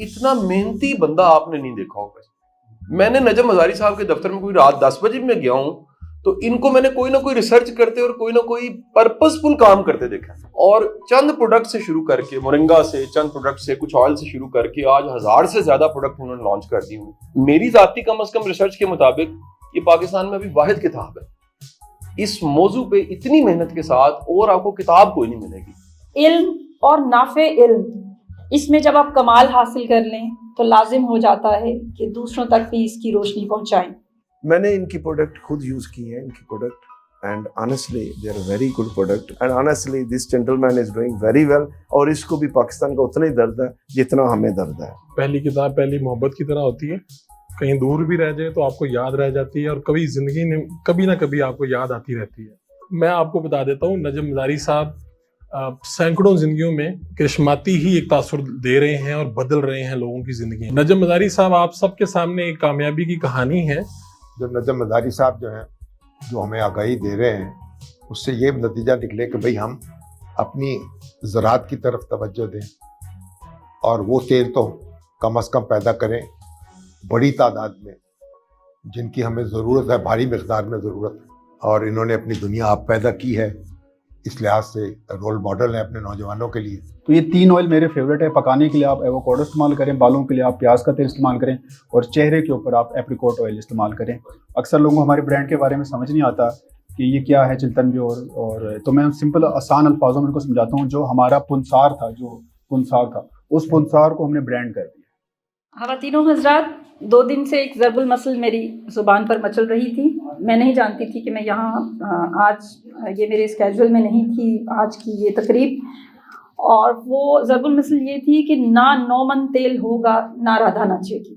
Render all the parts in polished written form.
اتنا محنتی بندہ آپ نے نہیں دیکھا ہوگا. میں نے نجم مزاری صاحب کے دفتر میں کوئی رات 10 بجے میں گیا ہوں تو ان کو میں نے کوئی نہ کوئی ریسرچ کرتے اور کوئی نہ کوئی پرپسفل کام کرتے دیکھا. اور چند پروڈکٹ سے شروع کر کے مورنگا سے, چند پروڈکٹ سے, کچھ آئل سے شروع کر کے آج 1000 سے زیادہ پروڈکٹ انہوں نے لانچ کر دی ہوں. میری ذاتی کم از کم ریسرچ کے مطابق یہ پاکستان میں ابھی واحد کتاب ہے اس موضوع پہ اتنی محنت کے ساتھ, اور آپ کو کتاب کوئی نہیں ملے گی. علم اور نافع علم, اس میں جب آپ کمال حاصل کر لیں تو لازم ہو جاتا ہے کہ دوسروں تک بھی اس کی روشنی پہنچائیں. میں نے ان کی پروڈکٹ خود یوز کی ہے, ان کی product, and honestly they are very good product, and honestly this gentleman is doing very well. اور اس کو بھی پاکستان کا اتنا ہی درد ہے جتنا ہمیں درد ہے. پہلی کتاب پہلی محبت کی طرح ہوتی ہے, کہیں دور بھی رہ جائے تو آپ کو یاد رہ جاتی ہے, اور کبھی زندگی میں کبھی نہ کبھی آپ کو یاد آتی رہتی ہے. میں آپ کو بتا دیتا ہوں, نجم مزاری صاحب سینکڑوں زندگیوں میں کرشماتی ہی ایک تاثر دے رہے ہیں اور بدل رہے ہیں لوگوں کی زندگی. نجم مزاری صاحب آپ سب کے سامنے ایک کامیابی کی کہانی ہے. جو نجم مزاری صاحب جو ہیں, جو ہمیں آگاہی دے رہے ہیں, اس سے یہ نتیجہ نکلے کہ بھئی ہم اپنی زراعت کی طرف توجہ دیں اور وہ تیل تو کم از کم پیدا کریں بڑی تعداد میں, جن کی ہمیں ضرورت ہے, بھاری مقدار میں ضرورت ہے. اور انہوں نے اپنی دنیا آپ پیدا کی ہے, اس لحاظ سے رول ماڈل ہے اپنے نوجوانوں کے لیے. تو یہ 3 آئل میرے فیوریٹ ہے. پکانے کے لیے آپ ایووکیڈو استعمال کریں, بالوں کے لیے آپ پیاز کا تیل استعمال کریں, اور چہرے کے اوپر آپ ایپریکوٹ آئل استعمال کریں. اکثر لوگوں کو ہمارے برانڈ کے بارے میں سمجھ نہیں آتا کہ یہ کیا ہے چلتن پیور, اور تو میں سمپل آسان الفاظوں میں ان کو سمجھاتا ہوں. جو ہمارا پنسار تھا, اس پنسار کو ہم نے برانڈ کر دیا. خواتینوں حضرات, 2 دن سے ایک ضرب المثل میری زبان پر مچل رہی تھی. میں نہیں جانتی تھی کہ میں یہاں آج, یہ میرے اسکیجول میں نہیں تھی آج کی یہ تقریب, اور وہ ضرب المثل یہ تھی کہ نہ 9 من تیل ہوگا نہ رادھا ناچے گی.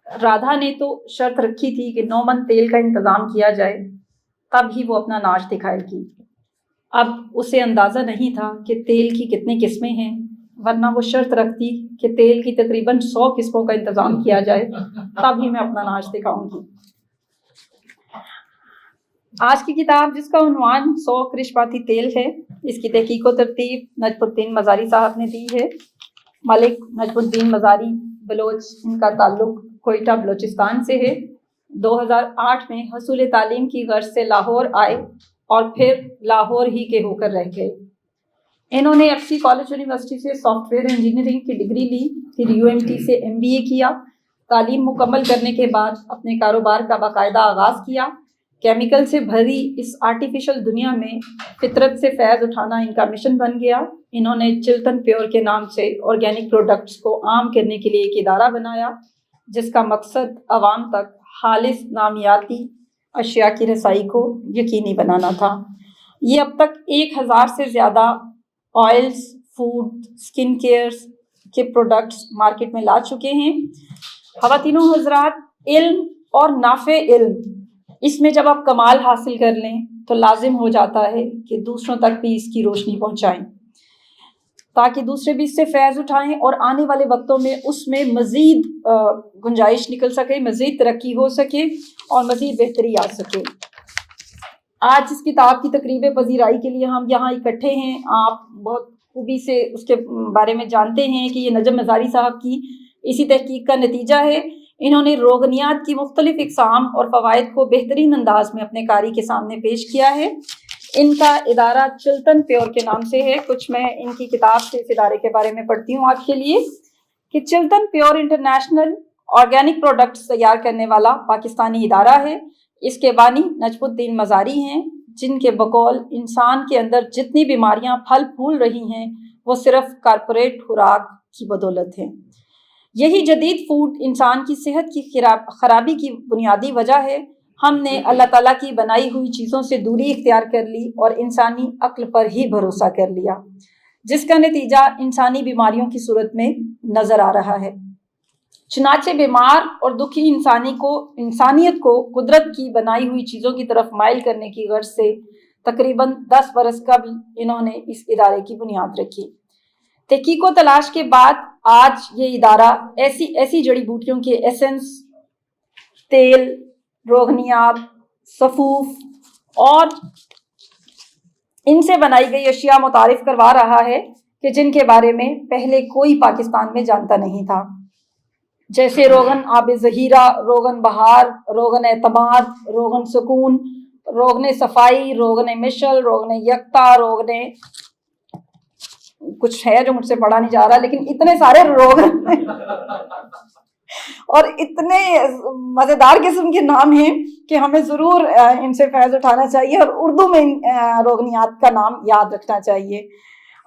رادھا نے تو شرط رکھی تھی کہ 9 من تیل کا انتظام کیا جائے تب ہی وہ اپنا ناچ دکھائے گی. اب اسے اندازہ نہیں تھا کہ تیل کی کتنی قسمیں ہیں, ورنہ وہ شرط رکھتی کہ تیل کی تقریباً 100 قسموں کا انتظام کیا جائے تب ہی میں اپنا ناچ دکھاؤں گی. آج کی کتاب جس کا عنوان 100 کرشماتی تیل ہے, اس کی تحقیق و ترتیب نجم الدین مزاری صاحب نے دی ہے. ملک نجم الدین مزاری بلوچ, ان کا تعلق کوئٹہ بلوچستان سے ہے. 2008 میں حصول تعلیم کی غرض سے لاہور آئے اور پھر لاہور ہی کے ہو کر رہ گئے. انہوں نے ایف سی کالج یونیورسٹی سے سافٹ ویئر انجینئرنگ کی ڈگری لی, پھر UMT سے MBA کیا. تعلیم مکمل کرنے کے بعد اپنے کاروبار کا باقاعدہ آغاز کیا. کیمیکل سے بھری اس آرٹیفیشل دنیا میں فطرت سے فیض اٹھانا ان کا مشن بن گیا. انہوں نے چلتن پیور کے نام سے آرگینک پروڈکٹس کو عام کرنے کے لیے ایک ادارہ بنایا, جس کا مقصد عوام تک خالص نامیاتی اشیاء کی رسائی کو یقینی بنانا تھا. یہ اب تک 1000 سے زیادہ آئلز, فوڈ, اسکن کیئر کے پروڈکٹس مارکیٹ میں لا چکے ہیں. خواتینوں حضرات, علم اور نافع علم, اس میں جب آپ کمال حاصل کر لیں تو لازم ہو جاتا ہے کہ دوسروں تک بھی اس کی روشنی پہنچائیں, تاکہ دوسرے بھی اس سے فیض اٹھائیں اور آنے والے وقتوں میں اس میں مزید گنجائش نکل سکے, مزید ترقی ہو سکے اور مزید بہتری آ سکے. آج اس کتاب کی تقریب پذیرائی کے لیے ہم یہاں اکٹھے ہیں. آپ بہت خوبی سے اس کے بارے میں جانتے ہیں کہ یہ نجم مزاری صاحب کی اسی تحقیق کا نتیجہ ہے. انہوں نے روغنیات کی مختلف اقسام اور فوائد کو بہترین انداز میں اپنے قاری کے سامنے پیش کیا ہے. ان کا ادارہ چلتن پیور کے نام سے ہے. کچھ میں ان کی کتاب سے اس ادارے کے بارے میں پڑھتی ہوں آپ کے لیے کہ Chiltan pure international organic products تیار کرنے والا پاکستانی ادارہ ہے. اس کے بانی نجم الدین مزاری ہیں, جن کے بقول انسان کے اندر جتنی بیماریاں پھل پھول رہی ہیں وہ صرف کارپوریٹ خوراک کی بدولت ہیں. یہی جدید فوڈ انسان کی صحت کی خرابی کی بنیادی وجہ ہے. ہم نے اللہ تعالیٰ کی بنائی ہوئی چیزوں سے دوری اختیار کر لی اور انسانی عقل پر ہی بھروسہ کر لیا, جس کا نتیجہ انسانی بیماریوں کی صورت میں نظر آ رہا ہے. چنانچہ بیمار اور دکھی انسانیت کو قدرت کی بنائی ہوئی چیزوں کی طرف مائل کرنے کی غرض سے تقریباً 10 برس قبل انہوں نے اس ادارے کی بنیاد رکھی. تحقیق و تلاش کے بعد آج یہ ادارہ ایسی جڑی بوٹیوں کے ایسنس, تیل, روغنیات, صفوف اور ان سے بنائی گئی اشیاء متعارف کروا رہا ہے کہ جن کے بارے میں پہلے کوئی پاکستان میں جانتا نہیں تھا، جیسے روغن آب ظہیرہ، روغن بہار، روغن اعتماد، روغن سکون، روغن صفائی، روغن مشل، روغن یکتا، روغن کچھ ہے جو مجھ سے پڑھا نہیں جا رہا، لیکن اتنے سارے روغن اور اتنے مزیدار قسم کے نام ہیں کہ ہمیں ضرور ان سے فیض اٹھانا چاہیے اور اردو میں ان روغنیات کا نام یاد رکھنا چاہیے۔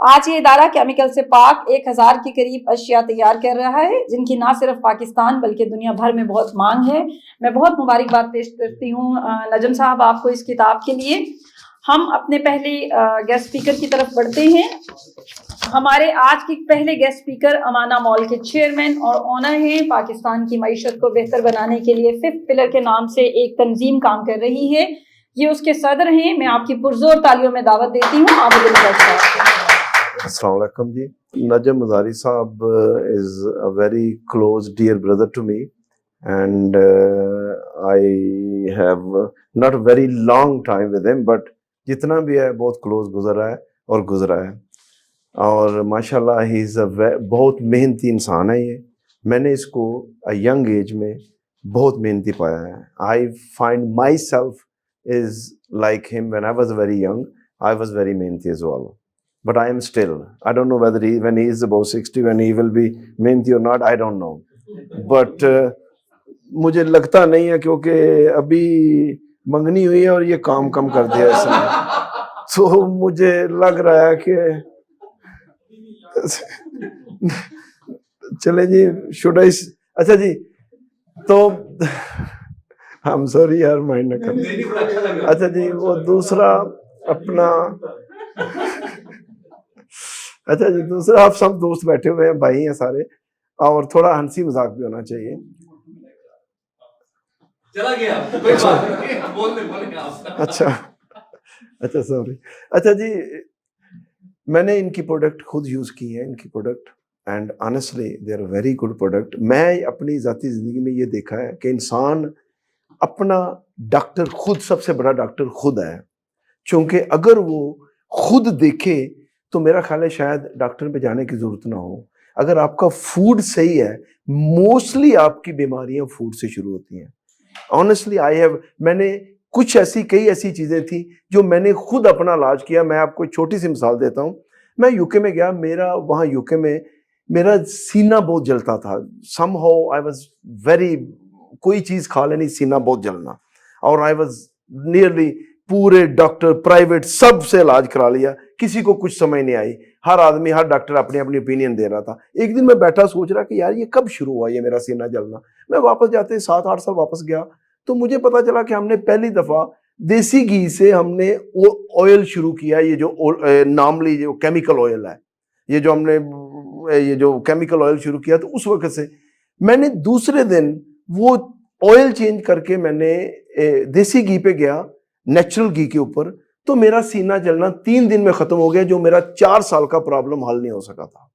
آج یہ ادارہ کیمیکل سے پاک 1000 کے قریب اشیاء تیار کر رہا ہے، جن کی نہ صرف پاکستان بلکہ دنیا بھر میں بہت مانگ ہے۔ میں بہت مبارکباد پیش کرتی ہوں نجم صاحب آپ کو اس کتاب کے لیے۔ ہم اپنے پہلے گیسٹ اسپیکر کی طرف بڑھتے ہیں۔ ہمارے آج کے پہلے گیسٹ اسپیکر امانہ مال کے چیئرمین اور اونر ہیں۔ پاکستان کی معیشت کو بہتر بنانے کے لیے 5th پلر کے نام سے ایک تنظیم کام کر رہی ہے، یہ اس کے صدر ہیں۔ میں آپ کی پرزور تالیوں میں دعوت دیتی ہوں عابد الرشید صاحب۔ السلام علیکم جی. Najam Mazari Saab is a very close dear brother to me, and I have not a very long time with him, but جتنا بھی ہے بہت کلوز گزرا ہے اور گزرا ہے، اور ماشاء اللہ ہی از اے بہت محنتی انسان ہے۔ یہ میں نے اس کو ینگ ایج میں بہت محنتی پایا ہے۔ I find my self is like hmm when I was very young, I was very محنتی as well, but I am still. I don't know whether when he is above 60, when he will be mehnati or not, I don't know. But مجھے لگتا نہیں ہے کیونکہ ابھی منگنی ہوئی ہے اور یہ کام کم کر دیا اس نے، تو مجھے لگ رہا ہے کہ چلے جی should I اچھا جی تو I'm sorry یار مائنڈ نہ کر۔ اچھا جی وہ دوسرا اپنا اچھا جی دوسرا آپ سب دوست بیٹھے ہوئے ہیں، بھائی ہیں سارے، اور تھوڑا ہنسی مذاق بھی ہونا چاہیے۔ چلا گیا اچھا اچھا سوری۔ اچھا جی میں نے ان کی پروڈکٹ خود یوز کی ہے، ان کی product, and honestly they are very good product. میں اپنی ذاتی زندگی میں یہ دیکھا ہے کہ انسان اپنا ڈاکٹر خود، سب سے بڑا ڈاکٹر خود ہے، چونکہ اگر وہ خود دیکھے تو میرا خیال ہے شاید ڈاکٹر پہ جانے کی ضرورت نہ ہو۔ اگر آپ کا فوڈ صحیح ہے، موسٹلی آپ کی بیماریاں فوڈ سے شروع ہوتی ہیں۔ آنیسٹلی میں نے کچھ کئی ایسی چیزیں تھیں جو میں نے خود اپنا علاج کیا۔ میں آپ کو چھوٹی سی مثال دیتا ہوں۔ میں یو کے میں گیا، وہاں یو کے میں میرا سینہ بہت جلتا تھا، some how I was very, کوئی چیز کھا لینی سینہ بہت جلنا، اور آئی واز نیئرلی پورے ڈاکٹر پرائیویٹ سب سے علاج کرا لیا، کسی کو کچھ سمجھ نہیں آئی، ہر آدمی ہر ڈاکٹر اپنی اپنی اوپینین دے رہا تھا۔ ایک دن میں بیٹھا سوچ رہا کہ یار یہ کب شروع ہوا یہ میرا سینہ جلنا۔ میں واپس جاتے 7-8 سال واپس گیا تو مجھے پتا چلا کہ ہم نے پہلی دفعہ دیسی گھی سے ہم نے آئل شروع کیا، یہ جو ناملی جو کیمیکل آئل ہے، یہ جو ہم نے یہ جو کیمیکل آئل شروع کیا، تو اس وقت سے میں نے دوسرے دن وہ آئل چینج کر کے میں نے دیسی گھی پہ گیا، نیچرل گھی کے اوپر، تو میرا سینہ جلنا 3 دن میں ختم ہو گیا، جو میرا 4 سال کا پرابلم حل نہیں ہو سکا تھا،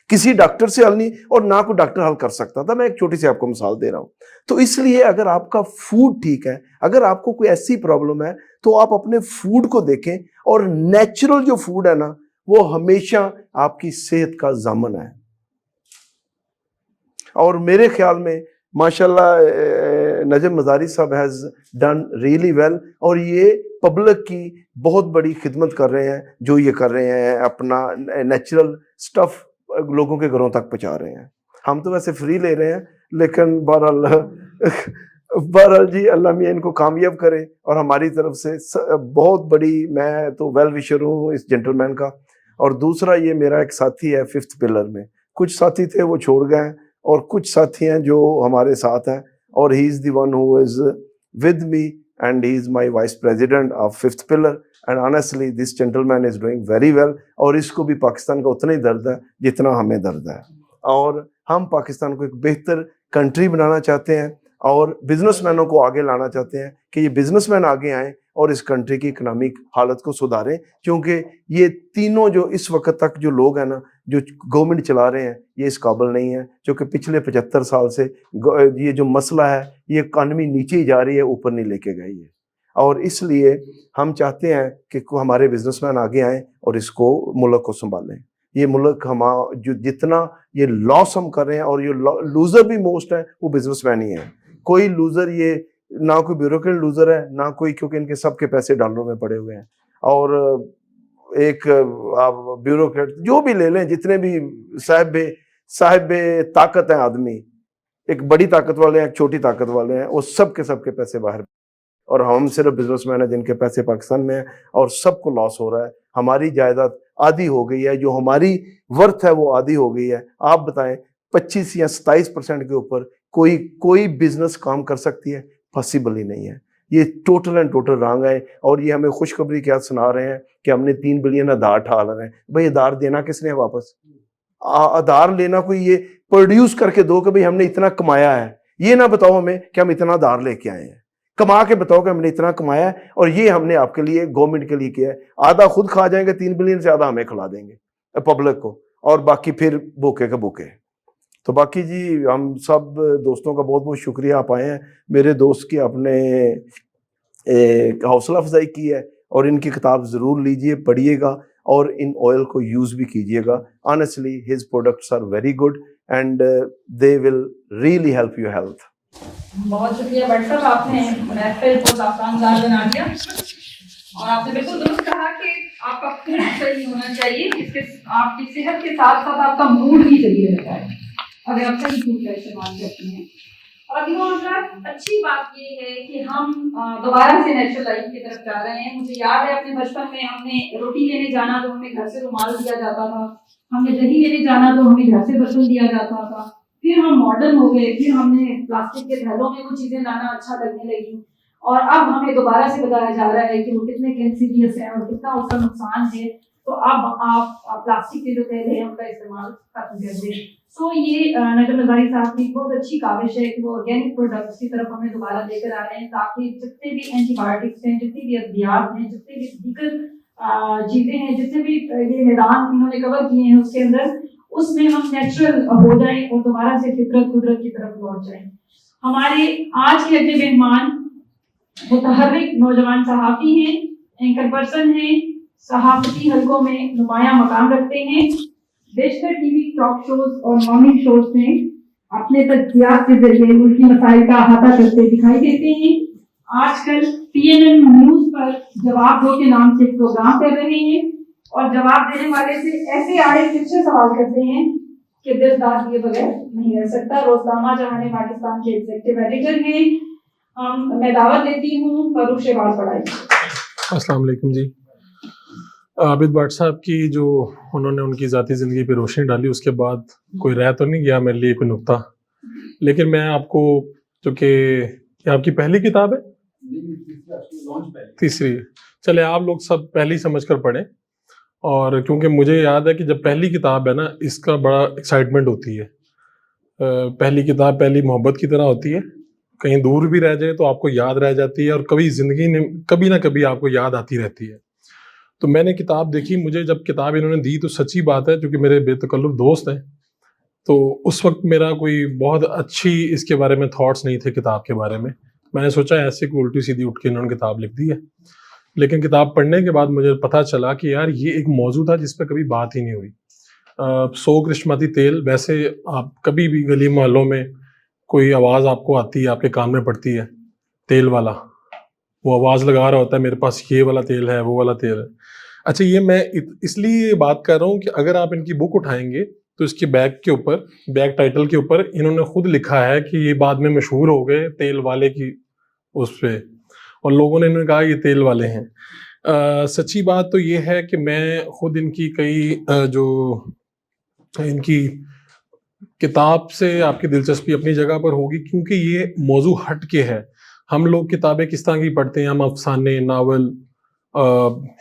کسی ڈاکٹر سے حل نہیں، اور نہ کوئی ڈاکٹر حل کر سکتا تھا۔ میں ایک چھوٹی سی آپ کو مثال دے رہا ہوں۔ تو اس لیے اگر آپ کا فوڈ ٹھیک ہے، اگر آپ کو کوئی ایسی پرابلم ہے تو آپ اپنے فوڈ کو دیکھیں، اور نیچرل جو فوڈ ہے نا وہ ہمیشہ آپ کی صحت کا ضامن ہے۔ اور میرے خیال میں ماشاءاللہ نجم مزاری صاحب ہیز ڈن ریئلی ویل، اور یہ پبلک کی بہت بڑی خدمت کر رہے ہیں، جو یہ کر رہے ہیں اپنا نیچرل سٹف لوگوں کے گھروں تک پہنچا رہے ہیں۔ ہم تو ویسے فری لے رہے ہیں، لیکن بہرحال جی اللہ میاں ان کو کامیاب کرے، اور ہماری طرف سے بہت بڑی، میں تو ویل وشر ہوں اس جینٹل مین کا۔ اور دوسرا یہ میرا ایک ساتھی ہے 5th پلر میں، کچھ ساتھی تھے وہ چھوڑ گئے، اور کچھ ساتھی ہیں جو ہمارے ساتھ ہیں، اور he is the one who is with me and he is my vice president of 5th pillar, and honestly this gentle man is doing very well, اور اس کو بھی پاکستان کا اتنا ہی درد ہے جتنا ہمیں درد ہے، اور ہم پاکستان کو ایک بہتر کنٹری بنانا چاہتے ہیں، اور بزنس مینوں کو آگے لانا چاہتے ہیں کہ یہ بزنس مین آگے آئیں اور اس کنٹری کی اکنامک حالت کو سدھاریں، کیونکہ یہ تینوں جو اس وقت تک جو لوگ ہیں نا جو گورنمنٹ چلا رہے ہیں، یہ اس قابل نہیں ہے، کیونکہ پچھلے 75 سال سے یہ جو مسئلہ ہے، یہ اکانومی نیچے ہی جا رہی ہے، اوپر نہیں لے کے گئی ہے، اور اس لیے ہم چاہتے ہیں کہ ہمارے بزنس مین آگے آئیں اور اس کو ملک کو سنبھالیں۔ ये मुल्क हम जो जितना ये लॉस हम कर रहे हैं, और ये लूजर भी मोस्ट है वो बिजनेसमैन ही है। कोई लूजर ये ना कोई ब्यूरोक्रेट लूजर है ना कोई, क्योंकि इनके सबके पैसे डॉलरों में पड़े हुए हैं। और एक आप ब्यूरोक्रेट जो भी ले लें, जितने भी साहिब ताकत हैं आदमी, एक बड़ी ताकत वाले हैं, एक छोटी ताकत वाले हैं, वो सबके सबके पैसे बाहर, और हम सिर्फ बिजनेसमैन हैं जिनके पैसे पाकिस्तान में हैं और सबको लॉस हो रहा है। हमारी जायदाद आधी हो गई है, जो हमारी वर्थ है वो आधी हो गई है। आप बताएं 25 या 27% के ऊपर कोई बिजनेस काम कर सकती है? पॉसिबल ही नहीं है। ये टोटल एंड टोटल रॉन्ग है। और ये हमें खुशखबरी क्या सुना रहे हैं कि हमने 3 बिलियन आधार ठाल रहे हैं। भाई आधार देना किसने वापस? आधार लेना कोई ये प्रोड्यूस करके दो कि भाई हमने इतना कमाया है, ये ना बताओ हमें कि हम इतना आधार लेके आए हैं। कमा के बताओ कि हमने इतना कमाया है और ये हमने आपके लिए गवर्नमेंट के लिए किया है। आधा खुद खा जाएंगे 3 बिलियन से, आधा हमें खिला देंगे पब्लिक को, और बाकी फिर भूखे के भूखे। तो बाकी जी हम सब दोस्तों का बहुत बहुत शुक्रिया, आप आए हैं। मेरे दोस्त की आपने हौसला अफजाई की है, और इनकी किताब ज़रूर लीजिए, पढ़िएगा और इन ऑयल को यूज़ भी कीजिएगा। Honestly his products are very good and they will really help your health. बहुत शुक्रिया भट्ट साहब, आपने महफिल को आसानदार बना दिया और आपने बिल्कुल दुरुस्त कहा कि आपका खून सही होना चाहिए, इसके आपकी सेहत के साथ साथ आपका मूड भी सही रहता है अगर आप सही फूड का इस्तेमाल करती हैं। और मतलब अच्छी बात ये है कि हम दोबारा से नेचुरल लाइफ की तरफ जा रहे हैं। मुझे याद है अपने बचपन में हमने रोटी लेने जाना तो हमें घर से रुमाल दिया जाता था, हमने दही लेने जाना तो हमें घर से बर्तन दिया जाता था। फिर हम मॉडर्न हो गए, फिर हमने प्लास्टिक के थैलों में वो चीज़ें लाना अच्छा लगने लगी, और अब हमें दोबारा से बताया जा रहा है कि वो कितने कैंसरियस है और कितना उसका नुकसान है। तो अब आप प्लास्टिक के जो थैले हैं उनका इस्तेमाल खत्म कर दें। सो ये नजम मज़ारी साहब की बहुत अच्छी काविश है कि वो ऑर्गेनिक प्रोडक्ट्स की तरफ हमें दोबारा लेकर आ रहे हैं, ताकि जितने भी एंटीबायोटिक्स हैं, जितनी भी अद्वियात हैं, जितने भी दीगर चीज़ें हैं, जितने भी ये मैदान इन्होंने कवर किए हैं उसके अंदर, उसमें हम नेचुरल हो जाएं और दोबारा से फितरत कुदरत की तरफ लौट जाएं। हमारे आज के अगले मेहमान मुतहर्रिक नौजवान सहाफ़ी हैं, एंकर पर्सन हैं, सहाफ़ती हलकों में नुमायां मकाम रखते हैं, बेशतर टीवी टॉक शोज और मॉर्निंग शोज में अपने तजज़ियात के जरिए मुल्की मसाइल का अहाता करते दिखाई देते हैं। आजकल PNN न्यूज़ पर जवाब दो के नाम से एक प्रोग्राम कर रहे हैं और जवाब देने वाले से ऐसे आड़े तिरछे सवाल करते हैं कि दिल दाद दिए बगैर नहीं रह सकता। रोज़नामा जहां पाकिस्तान के एग्जीक्यूटिव एडिटर हैं। मैं दावत देती हूँ फरूख शहबाज पढ़ाई। अस्सलाम वालेकुम जी। आबिद भट्ट साहब की जो उन्होंने उनकी ज़ाती ज़िंदगी पे रोशनी डाली, उसके बाद कोई रह तो नहीं गया मेरे लिए कोई नुक्ता, लेकिन मैं आपको, चूँकि आपकी पहली किताब है, तीसरी, चले आप लोग सब पहली समझ कर पढ़ें। और क्योंकि मुझे याद है कि जब पहली किताब है ना, इसका बड़ा एक्साइटमेंट होती है। पहली किताब पहली मोहब्बत की तरह होती है, कहीं दूर भी रह जाए तो आपको याद रह जाती है, और कभी ज़िंदगी में कभी ना कभी आपको याद आती रहती है। तो मैंने किताब देखी, मुझे जब किताब इन्होंने दी तो सच्ची बात है, क्योंकि मेरे बेतकल्लुफ़ दोस्त हैं, तो उस वक्त मेरा कोई बहुत अच्छी इसके बारे में थॉट्स नहीं थे किताब के बारे में। मैंने सोचा ऐसे कोई उल्टी सीधी उठ के इन्होंने किताब लिख दी है, लेकिन किताब पढ़ने के बाद मुझे पता चला कि यार ये एक मौजू था जिस पर कभी बात ही नहीं हुई। 100 करिश्माती तेल, वैसे आप कभी भी गली मोहल्लों में कोई आवाज़ आपको आती है, आपके कान में पड़ती है, तेल वाला वो आवाज़ लगा रहा होता है मेरे पास ये वाला तेल है, वो वाला तेल है। अच्छा, ये मैं इसलिए बात कर रहा हूँ कि अगर आप इनकी बुक उठाएंगे तो इसके बैक के ऊपर, बैक टाइटल के ऊपर इन्होंने खुद लिखा है कि ये बाद में मशहूर हो गए तेल वाले की उस पे, और लोगों ने इन्होंने कहा ये तेल वाले हैं। सच्ची बात तो ये है कि मैं खुद इनकी कई जो इनकी किताब से आपकी दिलचस्पी अपनी जगह पर होगी, क्योंकि ये मौजू हट के है। हम लोग किताबें किस तरह की पढ़ते हैं, हम अफसाने, नावल,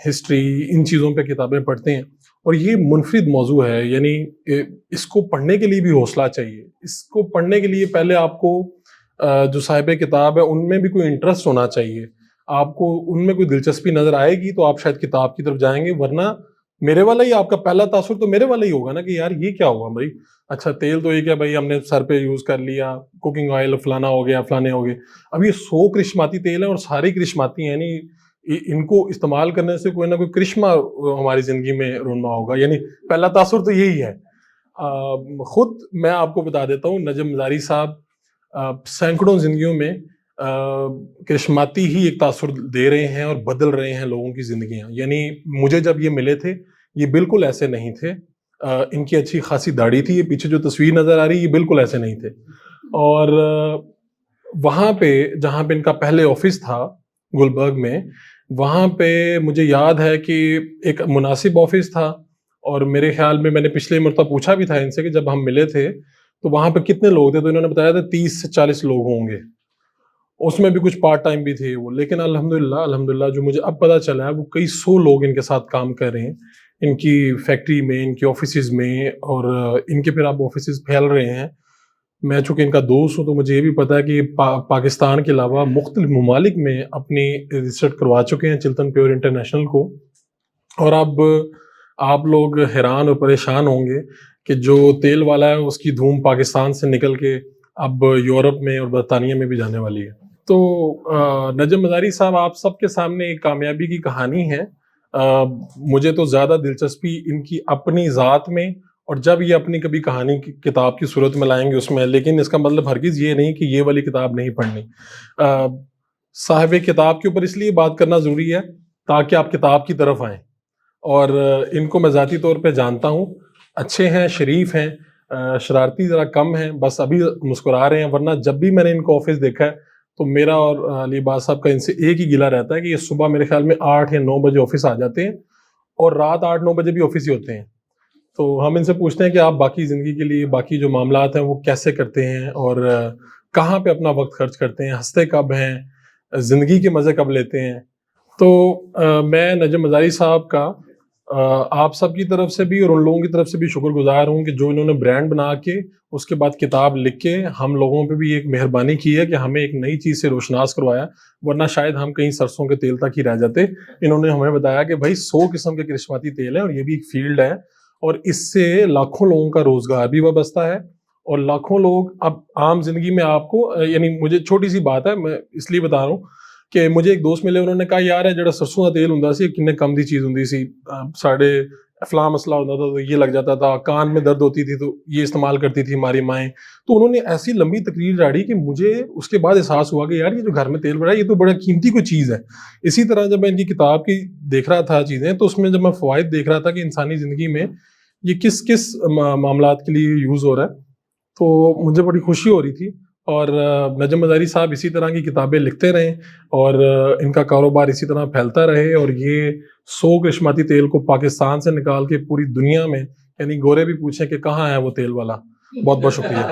हिस्ट्री, इन चीज़ों पे किताबें पढ़ते हैं, और ये मुनफरिद मौजू है। यानी इसको पढ़ने के लिए भी हौसला चाहिए। इसको पढ़ने के लिए पहले आपको जो साहिब किताब है उनमें भी कोई इंटरेस्ट होना चाहिए। आपको उनमें कोई दिलचस्पी नज़र आएगी तो आप शायद किताब की तरफ जाएंगे, वरना मेरे वाला ही आपका पहला तासुर तो मेरे वाला ही होगा ना कि यार ये क्या हुआ भाई, अच्छा तेल तो ये क्या भाई, हमने सर पे यूज़ कर लिया, कुकिंग ऑयल फलाना हो गया, फलाने हो गए। अब ये 100 करिश्माती तेल है और सारे करिश्माती हैं, नहीं इनको इस्तेमाल करने से कोई ना कोई करिश्मा हमारी ज़िंदगी में रोनमा होगा, यानी पहला तासुर तो यही है। ख़ुद मैं आपको बता देता हूँ, नजम मज़ारी साहब सैकड़ों ज़िंदगियों में करिश्माती ही एक तासुर दे रहे हैं और बदल रहे हैं लोगों की ज़िंदगियाँ। यानी मुझे जब ये मिले थे, ये बिल्कुल ऐसे नहीं थे। इनकी अच्छी खासी दाढ़ी थी, ये पीछे जो तस्वीर नज़र आ रही है, ये बिल्कुल ऐसे नहीं थे। और वहाँ पे जहाँ पे इनका पहले ऑफिस था गुलबर्ग में, वहाँ पे मुझे याद है कि एक मुनासिब ऑफिस था, और मेरे ख्याल में मैंने पिछले मरतबा पूछा भी था इनसे कि जब हम मिले थे तो वहाँ पे कितने लोग थे, तो इन्होंने बताया था 30 से 40 लोग होंगे, उसमें भी कुछ पार्ट टाइम भी थे वो। लेकिन अल्हम्दुलिल्लाह जो मुझे अब पता चला है, वो कई 100 लोग इनके साथ काम कर रहे हैं, इनकी फैक्ट्री में, इनकी ऑफिसेज में, और इनके फिर अब ऑफिसेज फैल रहे हैं। मैं चूँकि इनका दोस्त हूँ तो मुझे ये भी पता है कि पाकिस्तान के अलावा मुख्तलिफ ममालिक में अपनी रिसर्च करवा चुके हैं चिल्तन प्योर इंटरनेशनल को। और अब आप लोग हैरान और परेशान होंगे कि जो तेल वाला है उसकी धूम पाकिस्तान से निकल के अब यूरोप में और बरतानिया में भी जाने वाली है। तो नजम मज़ारी साहब आप सबके सामने एक कामयाबी की कहानी है। मुझे तो ज़्यादा दिलचस्पी इनकी अपनी ज़ात में, और जब ये अपनी कभी कहानी की किताब की सूरत में लाएंगे उसमें, लेकिन इसका मतलब हरगिज़ ये नहीं कि ये वाली किताब नहीं पढ़नी। साहिब किताब के ऊपर इसलिए बात करना ज़रूरी है ताकि आप किताब की तरफ आएँ। और इनको मैं ज़ाती तौर पे जानता हूँ, अच्छे हैं, शरीफ हैं, शरारती ज़रा कम हैं, बस अभी मुस्कुरा रहे हैं, वरना जब भी मैंने इनको ऑफिस देखा है तो मेरा और अली बास साहब का इनसे एक ही गिला रहता है कि ये सुबह मेरे ख्याल में 8 या 9 बजे ऑफिस आ जाते हैं और रात 8-9 बजे भी ऑफिस ही होते हैं। तो हम इनसे पूछते हैं कि आप बाकी ज़िंदगी के लिए बाकी जो मामलात हैं वो कैसे करते हैं और कहाँ पे अपना वक्त खर्च करते हैं, हंसते कब हैं, ज़िंदगी के मज़े कब लेते हैं। तो मैं नजम मज़ारी साहब का आप सब की तरफ से भी और उन लोगों की तरफ से भी शुक्रगुजार हूँ कि जो इन्होंने ब्रांड बना के उसके बाद किताब लिख के हम लोगों पे भी एक मेहरबानी की है कि हमें एक नई चीज़ से रोशनास करवाया, वरना शायद हम कहीं सरसों के तेल तक ही रह जाते। इन्होंने हमें बताया कि भाई 100 किस्म के करिश्माती तेल है और ये भी एक फील्ड है, और इससे लाखों लोगों का रोजगार भी वाबस्ता है, और लाखों लोग अब आम जिंदगी में आपको, यानी मुझे छोटी सी बात है, मैं इसलिए बता रहा हूँ कि मुझे एक दोस्त मिले, उन्होंने कहा यार है जड़ा सरसों का तेल हुंदा सी किन्ने कम दी चीज़ हुंदी सी, साढ़े फलां मसला होता था तो ये लग जाता था, कान में दर्द होती थी तो ये इस्तेमाल करती थी हमारी माएँ। तो उन्होंने ऐसी लंबी तकरीर झाड़ी कि मुझे उसके बाद एहसास हुआ कि यार ये जो घर में तेल पड़ा है ये तो बड़ा कीमती कोई चीज़ है। इसी तरह जब मैं इनकी किताब की देख रहा था चीज़ें, तो उसमें जब मैं फ़वाइद देख रहा था कि इंसानी ज़िंदगी में ये किस किस मामलात के लिए यूज़ हो रहा है, तो मुझे बड़ी खुशी हो रही थी। और नजम मज़ारी साहब इसी तरह की किताबें लिखते रहें और इनका कारोबार इसी तरह फैलता रहे, और ये 100 करिश्माती तेल को पाकिस्तान से निकाल के पूरी दुनिया में, यानी गोरे भी पूछें कि कहाँ है वो तेल वाला। बहुत बहुत शुक्रिया।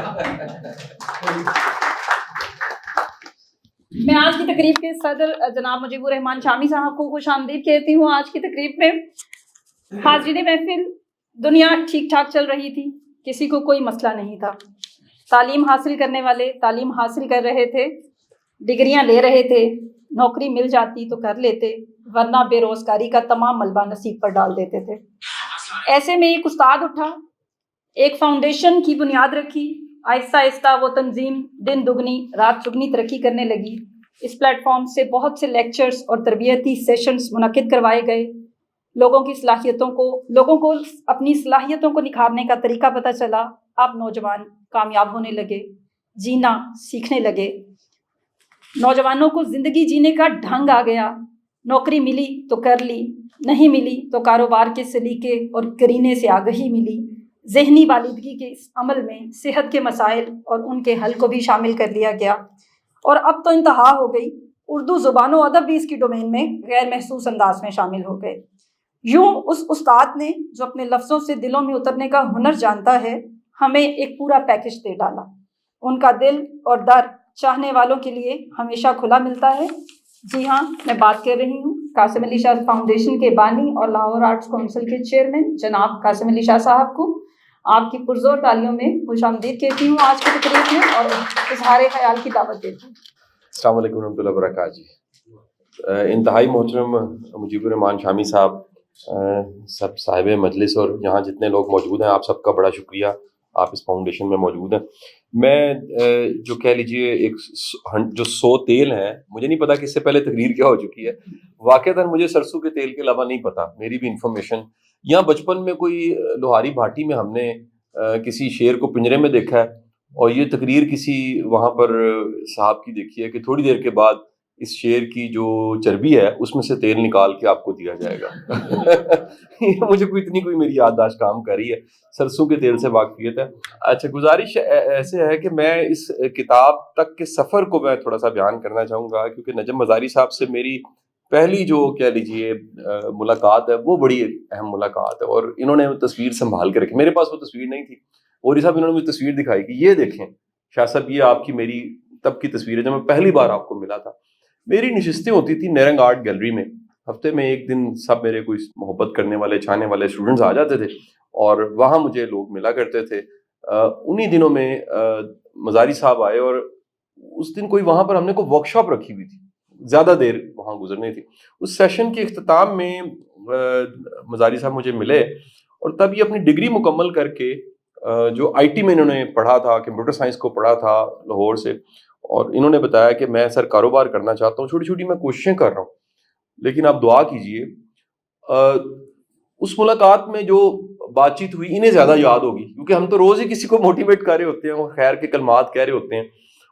मैं आज की तकरीब के सदर जनाब मुजीबुर रहमान शामी साहब को खुशामदीद कहती हूँ। आज की तकरीब में हाज़रीन महफिल, दुनिया ठीक ठाक चल रही थी, किसी को कोई मसला नहीं था। तालीम हासिल करने वाले तालीम हासिल कर रहे थे, डिग्रियां ले रहे थे, नौकरी मिल जाती तो कर लेते, वरना बेरोजगारी का तमाम मलबा नसीब पर डाल देते थे। ऐसे में एक उस्ताद उठा, एक फाउंडेशन की बुनियाद रखी, आहिस्ता आहिस्ता वो तंजीम दिन दुगनी रात चुगनी तरक्की करने लगी। इस प्लेटफॉर्म से बहुत से लेक्चर्स और तरबियती सेशंस मुनक्किद करवाए गए। लोगों को अपनी सलाहियतों को निखारने का तरीका पता चला। अब नौजवान कामयाब होने लगे, जीना सीखने लगे, नौजवानों को ज़िंदगी जीने का ढंग आ गया। नौकरी मिली तो कर ली, नहीं मिली तो कारोबार के सलीके और करीने से आगही मिली। ज़हनी वालिदगी के इस अमल में सेहत के मसाइल और उनके हल को भी शामिल कर लिया गया, और अब तो इंतहा हो गई, उर्दू ज़ुबान व अदब भी इसकी डोमेन में गैर महसूस अंदाज में शामिल हो गए। यूँ उस उस्ताद ने जो अपने लफ्ज़ों से दिलों में उतरने का हुनर जानता है, हमें एक पूरा पैकेज दे डाला। उनका दिल और दर चाहने वालों के लिए हमेशा खुला मिलता है। जी हाँ, मैं बात कर रही हूँ कासिम अली शाह फाउंडेशन के बानी और लाहौर आर्ट्स काउंसिल के चेयरमैन जनाब कासिम अली शाह साहब को। आपकी पुरजोर तालियों में खुशामदीद कहती हूँ आज की तकरीब में, और इजहार ख्याल की दावत देती हूँ। अस्सलाम वालेकुम रहमतुल्लाहि व बरकातहू। इंतहाई मोहतरम मुजीबुर रहमान शामी साहब, सब साहिब मजलिस और यहाँ जितने लोग मौजूद हैं, आप सबका बड़ा शुक्रिया। آپ اس فاؤنڈیشن میں موجود ہیں. میں جو کہہ لیجیے ایک جو 100 تیل ہیں, مجھے نہیں پتا کہ اس سے پہلے تقریر کیا ہو چکی ہے, واقعتاً مجھے سرسوں کے تیل کے علاوہ نہیں پتا, میری بھی انفارمیشن. یا بچپن میں کوئی لوہاری بھاٹی میں ہم نے کسی شیر کو پنجرے میں دیکھا ہے, اور یہ تقریر کسی وہاں پر صاحب کی دیکھی ہے کہ تھوڑی دیر کے بعد اس شیر کی جو چربی ہے اس میں سے تیل نکال کے آپ کو دیا جائے گا. مجھے کوئی میری یادداشت کام کر رہی ہے, سرسوں کے تیل سے واقفیت ہے. اچھا, گزارش ایسے ہے کہ میں اس کتاب تک کے سفر کو میں تھوڑا سا بیان کرنا چاہوں گا, کیونکہ نجم مزاری صاحب سے میری پہلی جو کہہ لیجیے ملاقات ہے وہ بڑی اہم ملاقات ہے, اور انہوں نے تصویر سنبھال کے رکھی. میرے پاس وہ تصویر نہیں تھی, اور صاحب انہوں نے مجھے تصویر دکھائی کہ یہ دیکھیں شاہ صاحب, یہ آپ کی میری تب کی تصویر ہے جب میں پہلی بار آپ کو ملا تھا. میری نشستیں ہوتی تھی نیرنگ آرٹ گیلری میں, ہفتے میں ایک دن سب میرے کوئی محبت کرنے والے چاہنے والے اسٹوڈنٹس آ جاتے تھے, اور وہاں مجھے لوگ ملا کرتے تھے. انہی دنوں میں مزاری صاحب آئے, اور اس دن کوئی وہاں پر ہم نے کوئی ورک شاپ رکھی ہوئی تھی, زیادہ دیر وہاں گزرنی تھی. اس سیشن کے اختتام میں مزاری صاحب مجھے ملے, اور تب یہ اپنی ڈگری مکمل کر کے جو آئی ٹی میں انہوں نے پڑھا تھا, کمپیوٹر سائنس کو پڑھا تھا لاہور سے, اور انہوں نے بتایا کہ میں سر کاروبار کرنا چاہتا ہوں, چھوٹی چھوٹی میں کوششیں کر رہا ہوں, لیکن آپ دعا کیجئے. اس ملاقات میں جو بات چیت ہوئی انہیں زیادہ یاد ہوگی, کیونکہ ہم تو روز ہی کسی کو موٹیویٹ کر رہے ہوتے ہیں, وہ خیر کے کلمات کہہ رہے ہوتے ہیں.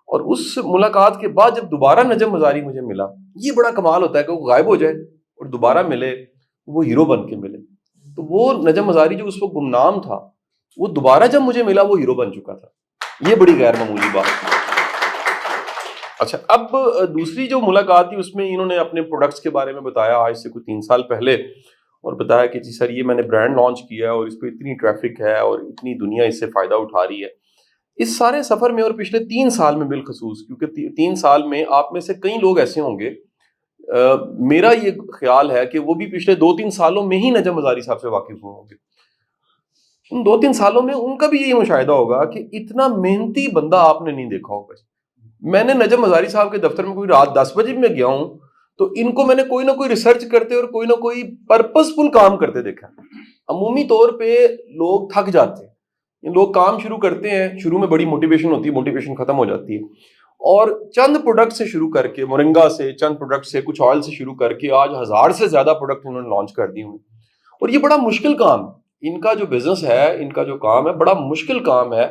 اور اس ملاقات کے بعد جب دوبارہ نجم مزاری مجھے ملا, یہ بڑا کمال ہوتا ہے کہ وہ غائب ہو جائے اور دوبارہ ملے, وہ ہیرو بن کے ملے. تو وہ نجم مزاری جو اس وقت گمنام تھا, وہ دوبارہ جب مجھے ملا وہ ہیرو بن چکا تھا. یہ بڑی غیر معمولی بات تھی. اچھا, اب دوسری جو ملاقات تھی اس میں انہوں نے اپنے پروڈکٹس کے بارے میں بتایا آج سے کوئی 3 سال پہلے, اور بتایا کہ جی سر یہ میں نے برانڈ لانچ کیا ہے اور اس پہ اتنی ٹریفک ہے اور اتنی دنیا اس سے فائدہ اٹھا رہی ہے. اس سارے سفر میں اور پچھلے 3 سال میں بالخصوص, کیونکہ 3 سال میں آپ میں سے کئی لوگ ایسے ہوں گے, میرا یہ خیال ہے کہ وہ بھی پچھلے 2-3 سالوں میں ہی نجم مزاری صاحب سے واقف ہوئے ہوں گے. ان 2-3 سالوں میں ان کا بھی یہی مشاہدہ ہوگا کہ اتنا محنتی بندہ آپ نے نہیں دیکھا ہوگا. میں نے نجم مزاری صاحب کے دفتر میں کوئی رات 10 بجے میں گیا ہوں تو ان کو میں نے کوئی نہ کوئی ریسرچ کرتے اور کوئی نہ کوئی پرپز فل کام کرتے دیکھا. عمومی طور پہ لوگ تھک جاتے ہیں, لوگ کام شروع کرتے ہیں, شروع میں بڑی موٹیویشن ہوتی ہے, موٹیویشن ختم ہو جاتی ہے, اور چند پروڈکٹ سے شروع کر کے, مورنگا سے, چند پروڈکٹ سے, کچھ آئل سے شروع کر کے آج 1000 سے زیادہ پروڈکٹ انہوں نے لانچ کر دیے ہوئے. اور یہ بڑا مشکل کام, ان کا جو بزنس ہے, ان کا جو کام ہے, بڑا مشکل کام ہے,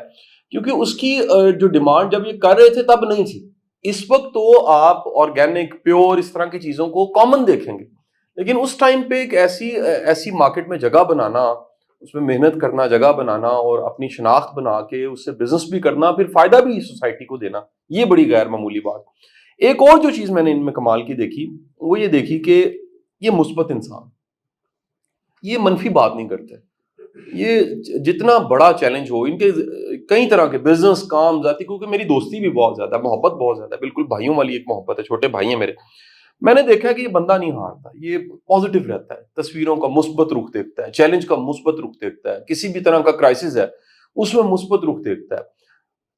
کیونکہ اس کی جو ڈیمانڈ جب یہ کر رہے تھے تب نہیں تھی. اس وقت تو آپ آرگینک, پیور, اس طرح کی چیزوں کو کامن دیکھیں گے, لیکن اس ٹائم پہ ایک ایسی مارکیٹ میں جگہ بنانا, اس میں محنت کرنا, جگہ بنانا, اور اپنی شناخت بنا کے اس سے بزنس بھی کرنا, پھر فائدہ بھی سوسائٹی کو دینا, یہ بڑی غیر معمولی بات. ایک اور جو چیز میں نے ان میں کمال کی دیکھی وہ یہ دیکھی کہ یہ مثبت انسان, یہ منفی بات نہیں کرتے. یہ جتنا بڑا چیلنج ہو, ان کے کئی طرح کے بزنس, کام, ذاتی, کیونکہ میری دوستی بھی بہت زیادہ, محبت بہت زیادہ, بالکل بھائیوں والی ایک محبت ہے, چھوٹے بھائی ہیں میرے. میں نے دیکھا کہ یہ بندہ نہیں ہارتا, یہ پازیٹیو رہتا ہے, تصویروں کا مثبت رخ دیکھتا ہے, چیلنج کا مثبت رخ دیکھتا ہے, کسی بھی طرح کا کرائسس ہے اس میں مثبت رخ دیکھتا ہے.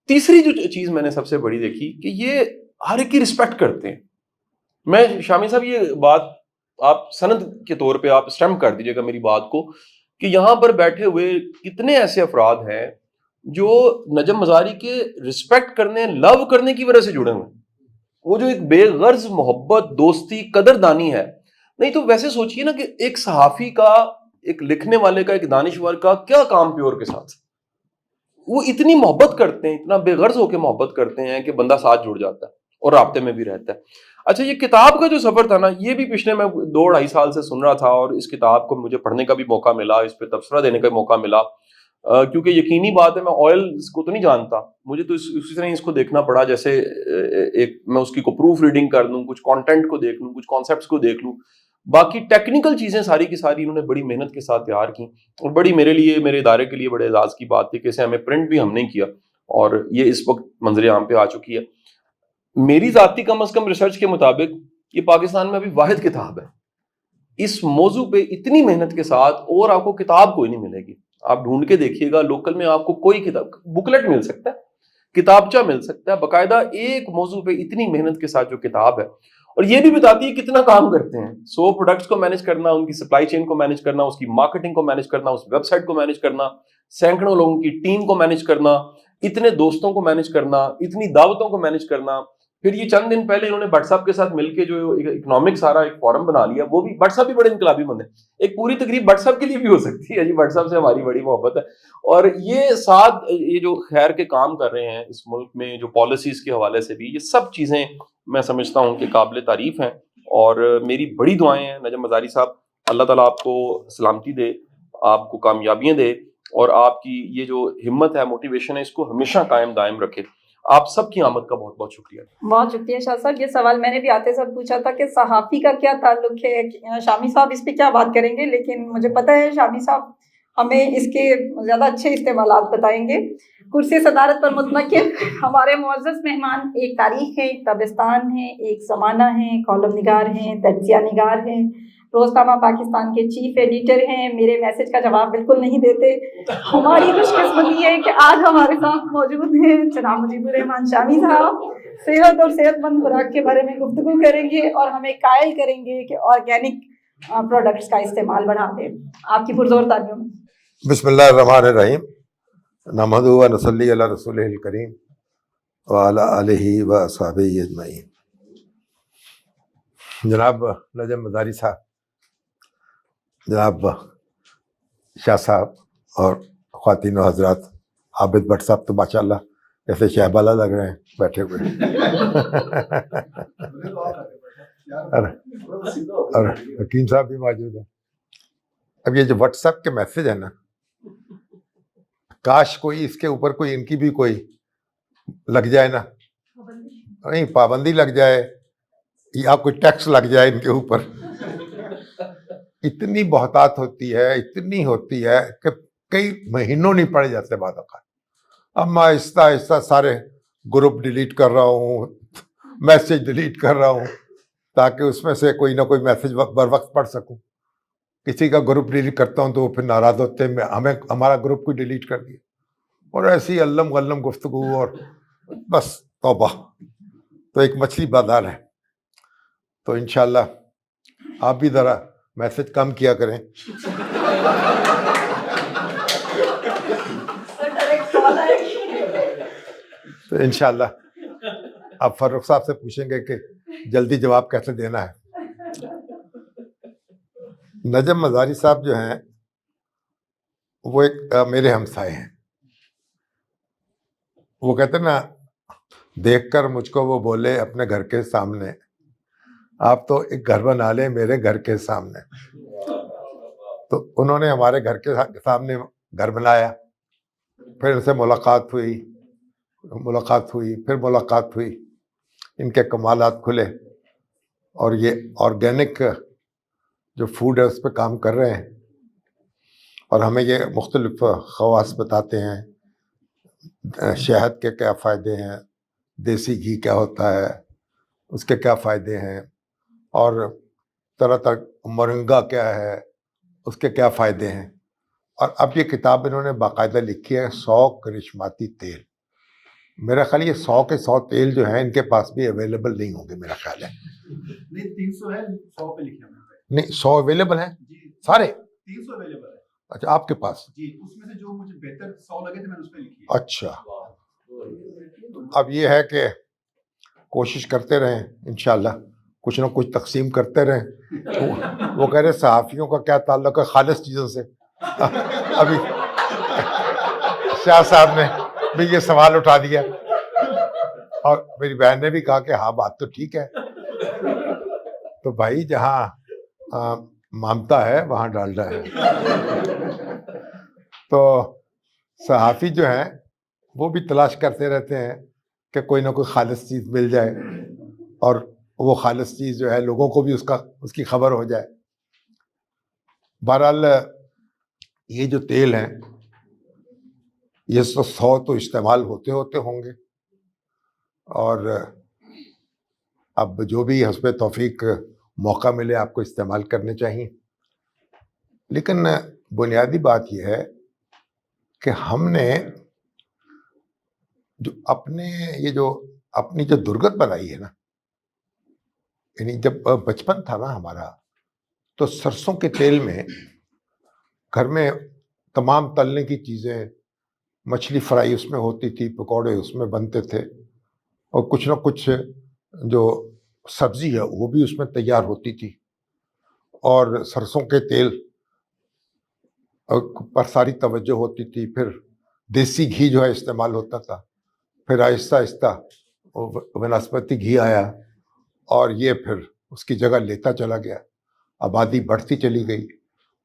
تیسری جو چیز میں نے سب سے بڑی دیکھی کہ یہ ہر ایک کی رسپیکٹ کرتے ہیں. میں شامی صاحب یہ بات آپ سند کے طور پہ آپ اسٹیمپ کر دیجیے گا میری بات کو, کہ یہاں پر بیٹھے ہوئے کتنے ایسے افراد ہیں جو نجم مزاری کے رسپیکٹ کرنے, لو کرنے کی وجہ سے جڑے ہوئے ہیں. وہ جو ایک بے غرض محبت, دوستی, قدردانی ہے. نہیں تو ویسے سوچئے نا کہ ایک صحافی کا, ایک لکھنے والے کا, ایک دانشور کا کیا کام پیور کے ساتھ, وہ اتنی محبت کرتے ہیں, اتنا بے غرض ہو کے محبت کرتے ہیں کہ بندہ ساتھ جڑ جاتا ہے اور رابطے میں بھی رہتا ہے. اچھا, یہ کتاب کا جو سفر تھا نا, یہ بھی پچھلے میں 2-2.5 سال سے سن رہا تھا, اور اس کتاب کو مجھے پڑھنے کا بھی موقع ملا, اس پہ تبصرہ دینے کا موقع ملا, کیونکہ یقینی بات ہے میں آئل کو تو نہیں جانتا, مجھے تو اسی طرح اس کو دیکھنا پڑا جیسے ایک میں اس کی کو پروف ریڈنگ کر لوں, کچھ کانٹینٹ کو دیکھ لوں, کچھ کانسیپٹس کو دیکھ لوں. باقی ٹیکنیکل چیزیں ساری کی ساری انہوں نے بڑی محنت کے ساتھ تیار کی, اور بڑی میرے لیے, میرے ادارے کے لیے بڑے اعزاز کی بات تھی کہ اسے ہمیں پرنٹ بھی ہم نہیں کیا, اور یہ اس وقت منظر عام پہ آ چکی ہے. میری ذاتی کم از کم ریسرچ کے مطابق یہ پاکستان میں ابھی واحد کتاب ہے اس موضوع پہ اتنی محنت کے ساتھ, اور آپ کو کتاب کوئی نہیں ملے گی. آپ ڈھونڈ کے دیکھیے گا, لوکل میں آپ کو کوئی کتاب, بکلیٹ مل سکتا ہے, کتابچہ مل سکتا ہے باقاعدہ ایک موضوع پہ اتنی محنت کے ساتھ جو کتاب ہے، اور یہ بھی بتاتی ہے کتنا کام کرتے ہیں. 100 پروڈکٹس کو مینیج کرنا، ان کی سپلائی چین کو مینیج کرنا، اس کی مارکیٹنگ کو مینیج کرنا، اس ویب سائٹ کو مینیج کرنا، سینکڑوں لوگوں کی ٹیم کو مینیج کرنا، اتنے دوستوں کو مینیج کرنا، اتنی دعوتوں کو مینیج کرنا. پھر یہ چند دن پہلے انہوں نے بٹ صاحب کے ساتھ مل کے جو اکنامک سارا ایک فورم بنا لیا، وہ بھی بٹ صاحب بھی بڑے انقلابی بندے، ایک پوری تقریب بٹ صاحب کے لیے بھی ہو سکتی ہے جی، بٹ صاحب سے ہماری بڑی محبت ہے. اور یہ ساتھ یہ جو خیر کے کام کر رہے ہیں اس ملک میں، جو پالیسیز کے حوالے سے بھی، یہ سب چیزیں میں سمجھتا ہوں کہ قابل تعریف ہیں. اور میری بڑی دعائیں ہیں نجم مزاری صاحب، اللہ تعالیٰ آپ کو سلامتی دے، آپ کو کامیابیاں دے، اور آپ کی یہ جو ہمت ہے، موٹیویشن ہے، اس کو ہمیشہ قائم دائم رکھے. آپ سب کی آمد کا بہت بہت شکریہ. بہت شکریہ شاہ صاحب. یہ سوال میں نے بھی آتے سب پوچھا تھا کہ صحافی کا کیا تعلق ہے، شامی صاحب اس پہ کیا بات کریں گے، لیکن مجھے پتہ ہے شامی صاحب ہمیں اس کے زیادہ اچھے استعمالات بتائیں گے. کرسی صدارت پر متمکن ہمارے معزز مہمان ایک تاریخ ہے، ایک تابستان ہے، ایک زمانہ ہے، کالم نگار ہیں، تجزیہ نگار ہیں، روزنامہ پاکستان کے چیف ایڈیٹر ہیں. میرے میسج کا جواب بالکل نہیں دیتے. ہماری خوش قسمتی ہے کہ آج ہمارے ساتھ موجود ہیں جناب مجیب الرحمان شامی صاحب. صحت اور صحت مند خوراک کے بارے میں گفتگو کریں گے اور ہمیں قائل کریں گے کہ آرگینک پروڈکٹس کا استعمال بڑھا دیں. آپ کی پرزور تعلیوں میں. بسم اللہ الرحمن الرحیم. نحمدہ و نصلی علی رسولہ الکریم وعلی آلہ و اصحابہ اجمعین. جناب نجم مزاری صاحب، جناب شاہ صاحب اور خواتین و حضرات، عابد بٹ صاحب تو ماشاء اللہ جیسے شہبالہ لگ رہے ہیں بیٹھے ہوئے، اور حکیم صاحب بھی موجود ہیں. اب یہ جو واٹس ایپ کے میسج ہے نا، کاش کوئی اس کے اوپر کوئی ان کی بھی کوئی لگ جائے نا، نہیں پابندی لگ جائے یا کوئی ٹیکس لگ جائے ان کے اوپر. اتنی بہتات ہوتی ہے، اتنی ہوتی ہے کہ کئی مہینوں نہیں پڑے جاتے بعد اوقات. اب میں آہستہ آہستہ سارے گروپ ڈیلیٹ کر رہا ہوں، میسج ڈیلیٹ کر رہا ہوں، تاکہ اس میں سے کوئی نہ کوئی میسج بر وقت پڑھ سکوں. کسی کا گروپ ڈیلیٹ کرتا ہوں تو وہ پھر ناراض ہوتے ہیں ہمیں ہمارا گروپ کو ڈیلیٹ کر دیا، اور ایسی علم غلم گفتگو، اور بس توبہ. تو ایک مچھلی بازار ہے. تو انشاءاللہ آپ بھی ذرا میسج کم کیا کریں. تو انشاءاللہ آپ فاروق صاحب سے پوچھیں گے کہ جلدی جواب کیسے دینا ہے. نجم مزاری صاحب جو ہیں وہ ایک میرے ہمسائے ہیں. وہ کہتے ہیں نا، دیکھ کر مجھ کو وہ بولے اپنے گھر کے سامنے، آپ تو ایک گھر بنا لیں میرے گھر کے سامنے. تو انہوں نے ہمارے گھر کے سامنے گھر بنایا. پھر ان سے ملاقات ہوئی، پھر ملاقات ہوئی، ان کے کمالات کھلے، اور یہ آرگینک جو فوڈ ہے اس پہ کام کر رہے ہیں، اور ہمیں یہ مختلف خواص بتاتے ہیں. شہد کے کیا فائدے ہیں، دیسی گھی کیا ہوتا ہے اس کے کیا فائدے ہیں، اور طرح طرح مورنگا کیا ہے اس کے کیا فائدے ہیں. اور اب یہ کتاب انہوں نے باقاعدہ لکھی ہے 100 کرشماتی تیل. میرا خیال یہ 100 کے 100 تیل جو ہیں ان کے پاس بھی اویلیبل نہیں ہوں گے، میرا خیال ہے. نہیں 300 ہے، 100 پہ لکھے ہیں. نہیں 100 اویلیبل ہیں سارے. 300 اویلیبل ہے. اچھا آپ کے پاس؟ جی، اس میں سے جو مجھے بہتر 100 لگے تھے میں نے اس پہ لکھی. اچھا. اب یہ ہے کہ کوشش کرتے رہیں، انشاءاللہ کچھ نہ کچھ تقسیم کرتے رہیں. وہ کہہ رہے صحافیوں کا کیا تعلق ہے خالص چیزوں سے. ابھی شاہ صاحب نے بھی یہ سوال اٹھا دیا، اور میری بہن نے بھی کہا کہ ہاں بات تو ٹھیک ہے. تو بھائی جہاں مامتا ہے وہاں ڈالڈا ہے. تو صحافی جو ہیں وہ بھی تلاش کرتے رہتے ہیں کہ کوئی نہ کوئی خالص چیز مل جائے، اور وہ خالص چیز جو ہے لوگوں کو بھی اس کی خبر ہو جائے. بہرحال یہ جو تیل ہیں یہ 100 تو استعمال ہوتے ہوں گے، اور اب جو بھی حسب توفیق موقع ملے آپ کو استعمال کرنے چاہیے. لیکن بنیادی بات یہ ہے کہ ہم نے जो अपनी जो दुर्गत बनाई है ना, यानी जब बचपन था ना हमारा, तो सरसों के तेल में घर में तमाम तलने की चीज़ें, मछली फ्राई उसमें होती थी, पकौड़े उसमें बनते थे, और कुछ ना कुछ जो सब्जी है वो भी उसमें तैयार होती थी, और सरसों के तेल पर सारी तवज्जो होती थी। फिर देसी घी जो है इस्तेमाल होता था, फिर आहिस्ता आहिस्ता वनस्पति घी आया, और ये फिर उसकी जगह लेता चला गया, आबादी बढ़ती चली गई,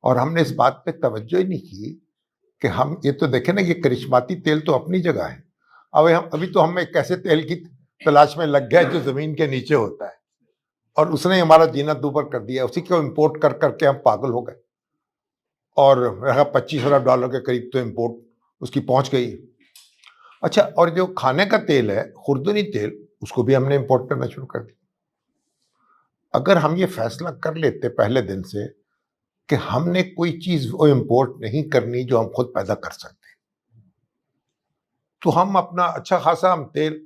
और हमने इस बात पे तवज्जो ही नहीं की कि हम ये तो देखें ना, ये करिश्माती तेल तो अपनी जगह है, अभी तो हम एक ऐसे तेल की तलाश में लग गए जो ज़मीन के नीचे होता है, और उसने हमारा जीना दूभर कर दिया। उसी को इम्पोर्ट कर करके हम पागल हो गए, और $25,000 के करीब तो इम्पोर्ट उसकी पहुंच गई। अच्छा, और जो खाने का तेल है, खुर्दनी तेल, उसको भी हमने इम्पोर्ट करना शुरू कर दिया। अगर हम ये फैसला कर लेते पहले दिन से कि हमने कोई चीज़ वो इम्पोर्ट नहीं करनी जो हम खुद पैदा कर सकते हैं, तो हम अपना अच्छा खासा हम तेल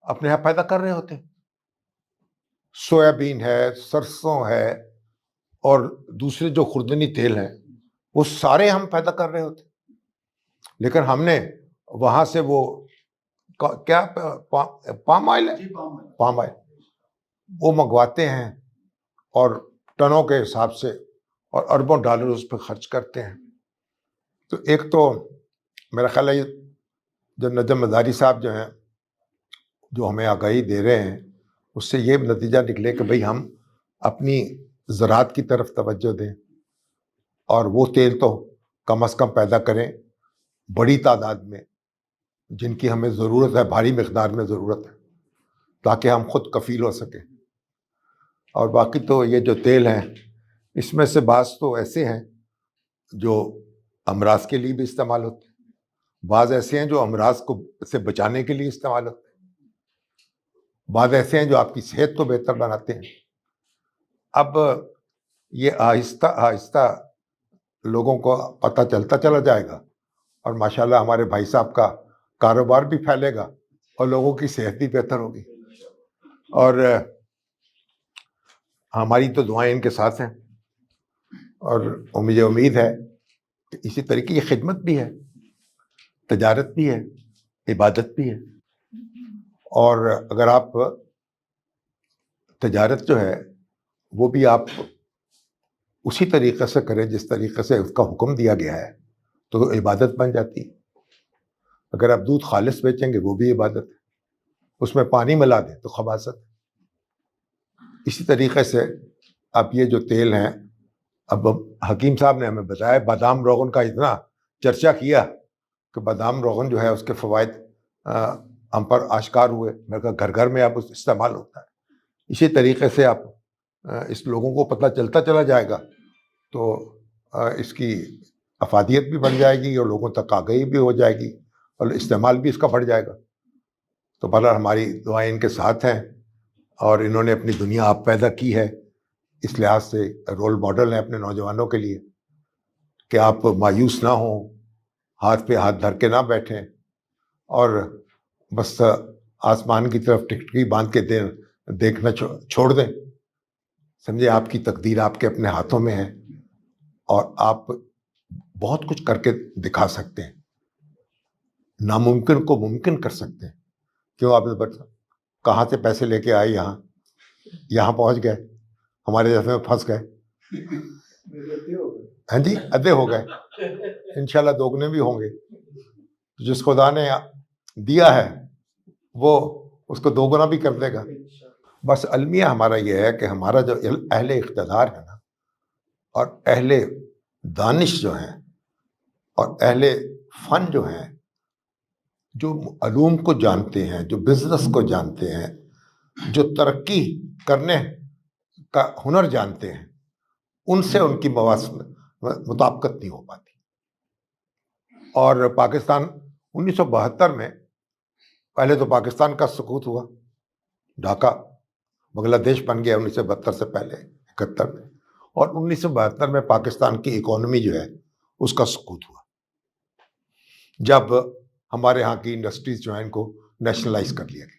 अपने यहाँ पैदा कर रहे होते। सोयाबीन है, सरसों है, और दूसरे जो खुर्दनी तेल हैं, वो सारे हम पैदा कर रहे होते। लेकिन हमने वहाँ से वो क्या पाम ऑयल है, पाम ऑयल वो मंगवाते हैं, और टनों के हिसाब से और अरबों डॉलर उस पर खर्च करते हैं। तो एक तो मेरा ख्याल है जो नजम मज़ारी साहब जो हैं, जो हमें आगाही दे रहे हैं, उससे ये नतीजा निकले कि भाई हम अपनी ज़राअत की तरफ तवज्जो दें, और वो तेल तो कम अज़ कम पैदा करें बड़ी तादाद में, जिनकी हमें ज़रूरत है, भारी मिक़दार में ज़रूरत है, ताकि हम खुद कफ़ील हो सकें। और बाकी तो ये जो तेल हैं, इसमें से बाज़ तो ऐसे हैं जो अमराज के लिए भी इस्तेमाल होते हैं, बाज़ ऐसे हैं जो अमराज को से बचाने के लिए इस्तेमाल होते हैं, बाज़ ऐसे हैं जो आपकी सेहत को बेहतर बनाते हैं। अब ये आहिस्ता आहिस्ता लोगों को पता चलता चला जाएगा, और माशाल्लाह हमारे भाई साहब का कारोबार भी फैलेगा, और लोगों की सेहत भी बेहतर होगी। और हमारी तो दुआएं इनके साथ हैं, और मुझे उम्मीद है कि इसी तरीके की खिदमत भी है, तजारत भी है, इबादत भी है। और अगर आप तजारत जो है वो भी आप उसी तरीक़े से करें जिस तरीक़े से उसका हुक्म दिया गया है, तो इबादत बन जाती है। अगर आप दूध खालिस बेचेंगे, वो भी इबादत है, उसमें पानी मिला दें तो खबासत। इसी तरीक़े से अब ये जो तेल हैं, अब हकीम साहब ने हमें बताया, बादाम रोगन का इतना चर्चा किया कि बादाम रोगन जो है उसके फ़वाइद हम पर आश्कार हुए। मेरे कहा घर घर में अब उस इस्तेमाल होता है। इसी तरीके से आप इस लोगों को पता चलता चला जाएगा, तो इसकी अफादियत भी बढ़ जाएगी, और लोगों तक आगाही भी हो जाएगी, और इस्तेमाल भी इसका बढ़ जाएगा। तो भला हमारी दुआएं इनके साथ हैं, और इन्होंने अपनी दुनिया आप पैदा की है, इस लिहाज से रोल मॉडल हैं अपने नौजवानों के लिए कि आप मायूस ना हों, हाथ पे हाथ धर के ना बैठें, और बस आसमान की तरफ टिकटकी बांध के देखना छोड़ दें। समझे, आपकी तकदीर आपके अपने हाथों में है, और आप बहुत कुछ करके दिखा सकते हैं, नामुमकिन को मुमकिन कर सकते हैं। क्यों आपने बता कहाँ से पैसे लेके आए, यहाँ पहुँच गए, हमारे जैसे में फंस गए। हाँ जी, अधे हो गए, इंशाल्लाह दोगुने भी होंगे। जिस खुदा ने दिया है वो उसको दोगुना भी कर देगा। बस अलमिया हमारा ये है कि हमारा जो अहले इक़्तिदार है ना, और अहले दानिश जो हैं, और अहले फ़न जो हैं, जो अलूम को जानते हैं, जो बिज़नेस को जानते हैं, जो तरक्की करने का हुनर जानते हैं, उनसे उनकी मुताबिकत नहीं हो पाती। और पाकिस्तान 1972 में, पहले तो पाकिस्तान का सुकूत हुआ, ढाका बांग्लादेश बन गया 1972 से पहले 71 में, और 1972 में पाकिस्तान की इकोनॉमी जो है उसका सुकूत हुआ, जब हमारे यहाँ की इंडस्ट्रीज जो हैं इनको नेशनलाइज कर लिया गया।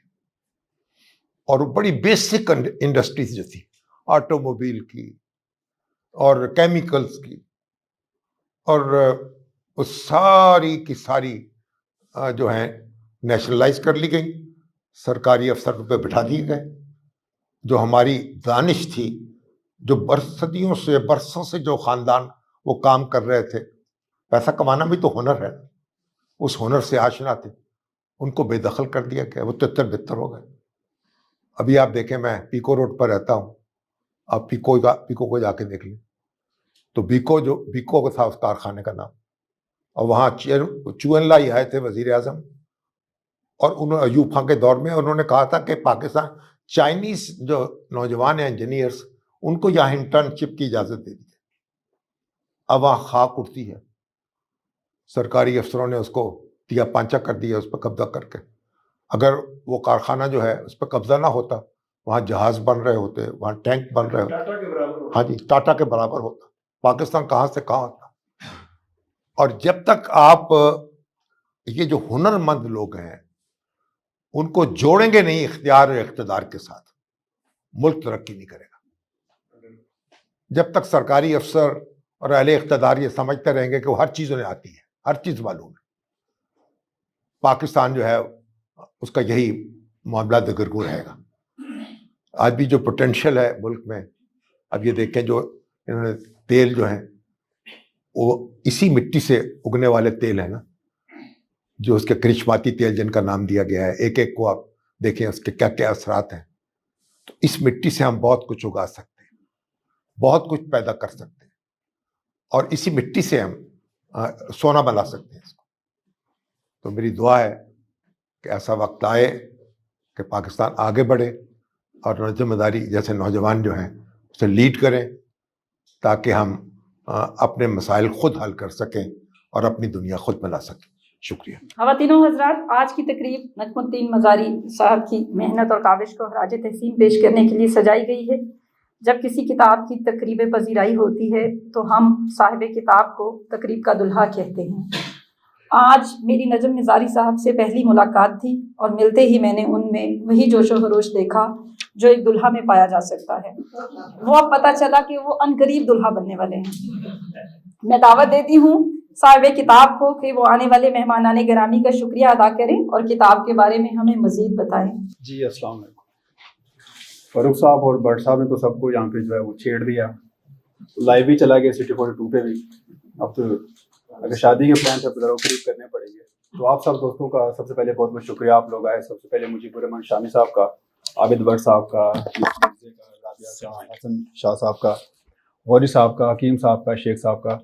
और बड़ी बेसिक इंडस्ट्रीज जो थी, ऑटोमोबाइल की और केमिकल्स की, और वो सारी की सारी जो है नेशनलाइज कर ली गई, सरकारी अफसर पे बिठा दिए गए। जो हमारी दानिश थी, जो सदियों से बरसों से जो खानदान वो काम कर रहे थे, पैसा कमाना भी तो हुनर है, उस हुनर से आशना थे, उनको बेदखल कर दिया गया, वो तितर बितर हो गए। अभी आप देखें, मैं पीको रोड पर रहता हूँ, आप पीको को जाके देख लें, तो बीको को था उस कारखाने का नाम, और वहाँ चुअनलाई आए थे वजीर आजम, और उन्होंने अयूब खां के दौर में उन्होंने कहा था कि पाकिस्तान चाइनीज जो नौजवान हैं इंजीनियर्स, उनको यहाँ इंटर्नशिप की इजाज़त दे दी। अब वहाँ खाक उठती है, सरकारी अफसरों ने उसको तिया पांचा कर दिया, उस पर कब्जा करके। अगर वो कारखाना जो है उस पर कब्जा ना होता, वहाँ जहाज बन रहे होते, वहाँ टैंक बन रहे होते, हाँ जी, टाटा के बराबर होता। पाकिस्तान कहाँ से कहाँ होता। और जब तक आप ये जो हुनरमंद लोग हैं उनको जोड़ेंगे नहीं इख्तियार और इख्तिदार के साथ, मुल्क तरक्की नहीं करेगा। जब तक सरकारी अफसर और अहले इख्तिदार ये समझते रहेंगे कि वो हर चीज़ उन्हें आती है, हर चीज़ मालूम है, पाकिस्तान जो है उसका यही मामला दगरगू रहेगा। आज भी जो पोटेंशियल है मुल्क में, अब ये देखें, जो इन्होंने तेल जो है वो इसी मिट्टी से उगने वाले तेल है ना, जो उसके करिश्माती तेल जिनका नाम दिया गया है, एक एक को आप देखें उसके क्या क्या असरात हैं। तो इस मिट्टी से हम बहुत कुछ उगा सकते हैं, बहुत कुछ पैदा कर सकते हैं, और इसी मिट्टी से हम सोना बना सकते हैं इसको। तो मेरी दुआ है कि ऐसा वक्त आए कि पाकिस्तान आगे बढ़े और नजमदारी जैसे नौजवान जो हैं उसे लीड करें, ताकि हम अपने मसाइल खुद हल कर सकें और अपनी दुनिया खुद बना सकें। शुक्रिया। ख़वातीनो हज़रात, आज की तकरीब नजमुद्दीन मज़ारी साहब की मेहनत और काविश को खराज तहसीन पेश करने के लिए सजाई गई है। जब किसी किताब की तकरीब पजीराई होती है तो हम साहिब किताब को तकरीब का दुल्हा कहते हैं। आज मेरी नजम निज़ारी साहब से पहली मुलाकात थी और मिलते ही मैंने उनमें वही जोशो खरोश देखा जो एक दुल्हा में पाया जा सकता है। वो अब पता चला कि वो अनकरीब दुल्हा बनने वाले हैं। मैं दावत देती हूँ साहिब किताब को कि वो आने वाले मेहमानाने गिरामी का शुक्रिया अदा करें और किताब के बारे में हमें मज़ीद बताएं। जी अस्सलाम वालेकुम। फारूक साहब और भट्ट साहब ने तो सबको यहाँ पे जो है वो छेड़ दिया, लाइव भी चला गया सिटी 42 पे भी। अब तो अगर शादी के प्लान से ज़रा करीब करने पड़ेंगे। तो आप सब दोस्तों का सबसे पहले बहुत बहुत शुक्रिया, आप लोग आए। सबसे पहले मुजीबुर-रहमान शामी साहब का, आबिद भट्ट साहब का, राबिया का, हसन शाह साहब का, गौरी साहब का, हकीम साहब का, शेख साहब का,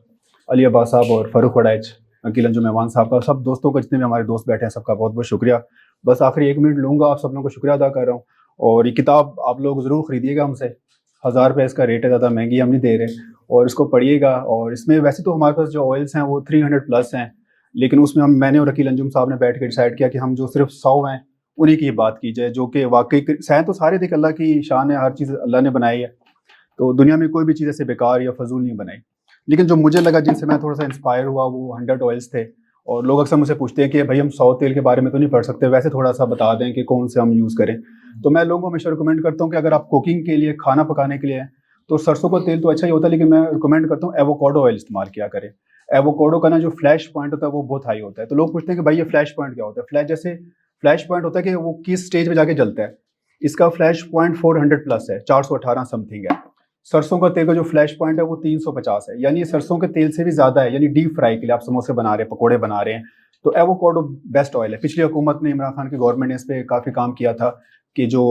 अली अब्बास साहब और फ़ारूक वड़ैच, अकील अंजुम मेहमान साहब का, सब दोस्तों का, जितने भी हमारे दोस्त बैठे हैं सबका बहुत बहुत शुक्रिया। बस आखिरी 1 मिनट लूँगा, आप सब लोगों को शुक्रिया अदा कर रहा हूँ। और ये किताब आप लोग ज़रूर ख़रीदिएगा हमसे, 1000 रुपये इसका रेट है, ज़्यादा महंगी हम नहीं दे रहे। और इसको पढ़िएगा। और इसमें वैसे तो हमारे पास जो ऑयल्स हैं वो 300+ हैं, लेकिन उसमें मैंने और अकील अंजुम साहब ने बैठ के डिसाइड किया कि हम जो सिर्फ 100 हैं उन्हीं की बात की जाए, जो कि वाकई सैं तो सारे देख अल्लाह की शान है, हर चीज़ अल्लाह ने बनाई है, तो दुनिया में कोई भी चीज़ ऐसे बेकार या फजूल नहीं बनाई। लेकिन जो मुझे लगा, जिनसे मैं थोड़ा सा इंस्पायर हुआ, वो 100 ऑयल्स थे। और लोग अक्सर मुझसे पूछते हैं कि भाई हम 100 तेल के बारे में तो नहीं पढ़ सकते, वैसे थोड़ा सा बता दें कि कौन से हम यूज़ करें। तो मैं लोगों को हमेशा रिकमेंड करता हूँ कि अगर आप कुकिंग के लिए, खाना पकाने के लिए तो सरसों का तेल तो अच्छा ही होता है, लेकिन मैं रिकमेंड करता हूँ एवोकाडो ऑयल इस्तेमाल किया करें। एवोकाडो का ना जो फ्लैश पॉइंट होता है वो बहुत हाई होता है। तो लोग पूछते हैं कि भाई ये फ्लैश पॉइंट क्या होता है। फ्लैश पॉइंट होता है कि वो किस स्टेज पे जाके जलता है। इसका फ्लैश पॉइंट 400+ है, 418 समथिंग है। सरसों का तेल का जो फ्लैश पॉइंट है वो 350 है, यानी ये सरसों के तेल से भी ज़्यादा है। यानी डीप फ्राई के लिए आप समोसे बना रहे हैं, पकोड़े बना रहे हैं, तो एवोकाडो बेस्ट ऑयल है। पिछली हुकूमत ने, इमरान खान की गवर्नमेंट ने इस पर काफ़ी काम किया था कि जो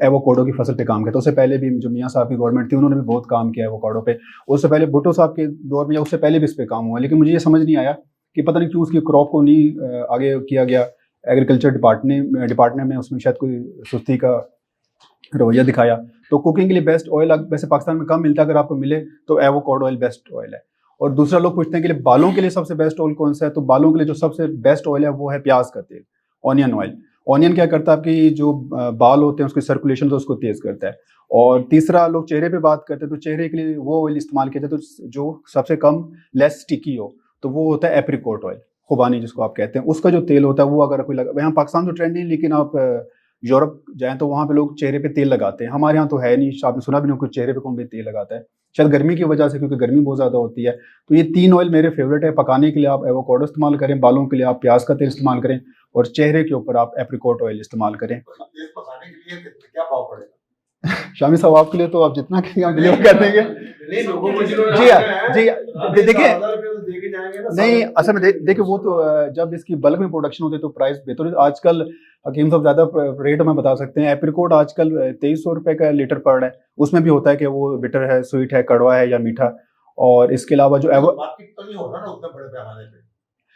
एवोकाडो की फसल पे काम किया था। उससे पहले भी जो मियाँ साहब की गवर्नमेंट थी उन्होंने भी बहुत काम किया एवोकाडो पे। उससे पहले भुट्टो साहब के दौर में या उससे पहले भी इस पर काम हुआ, लेकिन मुझे ये समझ नहीं आया कि पता नहीं क्यों उसकी क्रॉप को नहीं आगे किया गया। एग्रीकल्चर डिपार्टमेंट में उसमें शायद कोई सुस्ती का रवैया दिखाया। तो कुकिंग के लिए बेस्ट ऑयल वैसे पाकिस्तान में कम मिलता है, अगर आपको मिले तो एवोकाडो ऑयल बेस्ट ऑयल है। और दूसरा, लोग पूछते हैं कि बालों के लिए सबसे बेस्ट ऑयल कौन सा है, तो बालों के लिए जो सबसे बेस्ट ऑयल है वो है प्याज का तेल, ऑनियन ऑयल। ऑनियन क्या करता है, आपकी जो बाल होते हैं उसकी सर्कुलेशन तो उसको तेज़ करता है। और तीसरा, लोग चेहरे पे बात करते हैं तो चेहरे के लिए वो ऑयल इस्तेमाल किया जाए तो जो सबसे कम लेस स्टिकी हो, तो वो होता है एप्रिकॉट ऑयल। खुबानी जिसको आप कहते हैं, उसका जो तेल होता है वो अगर कोई लगा, यहाँ पाकिस्तान तो ट्रेंड नहीं, लेकिन आप यूरोप जाएं तो वहाँ पे लोग चेहरे पे तेल लगाते हैं, हमारे यहाँ तो है नहीं, आपने सुना भी नहीं कोई चेहरे पे कौन भी तेल लगाता है, शायद गर्मी की वजह से, क्योंकि गर्मी बहुत ज़्यादा होती है। तो ये 3 ऑयल मेरे फेवरेट है। पकाने के लिए आप एवोकाडो इस्तेमाल करें, बालों के लिए आप प्याज का तेल इस्तेमाल करें, और चेहरे के ऊपर आप एप्रिकॉट ऑयल इस्तेमाल करें। तेल पकाने के लिए क्या भाव पड़ेगा? शामी साहब आपके लिए तो आप जितना कहेंगे हम डिलीवर कर देंगे। जी देखिए नहीं, असल में देखिए वो तो जब इसकी बल्क में प्रोडक्शन होती है तो प्राइस बेहतर है। आजकल हकीम साहब ज़्यादा रेट में बता सकते हैं, एप्रिकॉट आजकल 2300 रुपये का लीटर पड़ रहा है। उसमें भी होता है कि वो बिटर है, स्वीट है, कड़वा है या मीठा। और इसके अलावा जो मार्केट तो नहीं होगा ना उतने बड़े पैमाने पे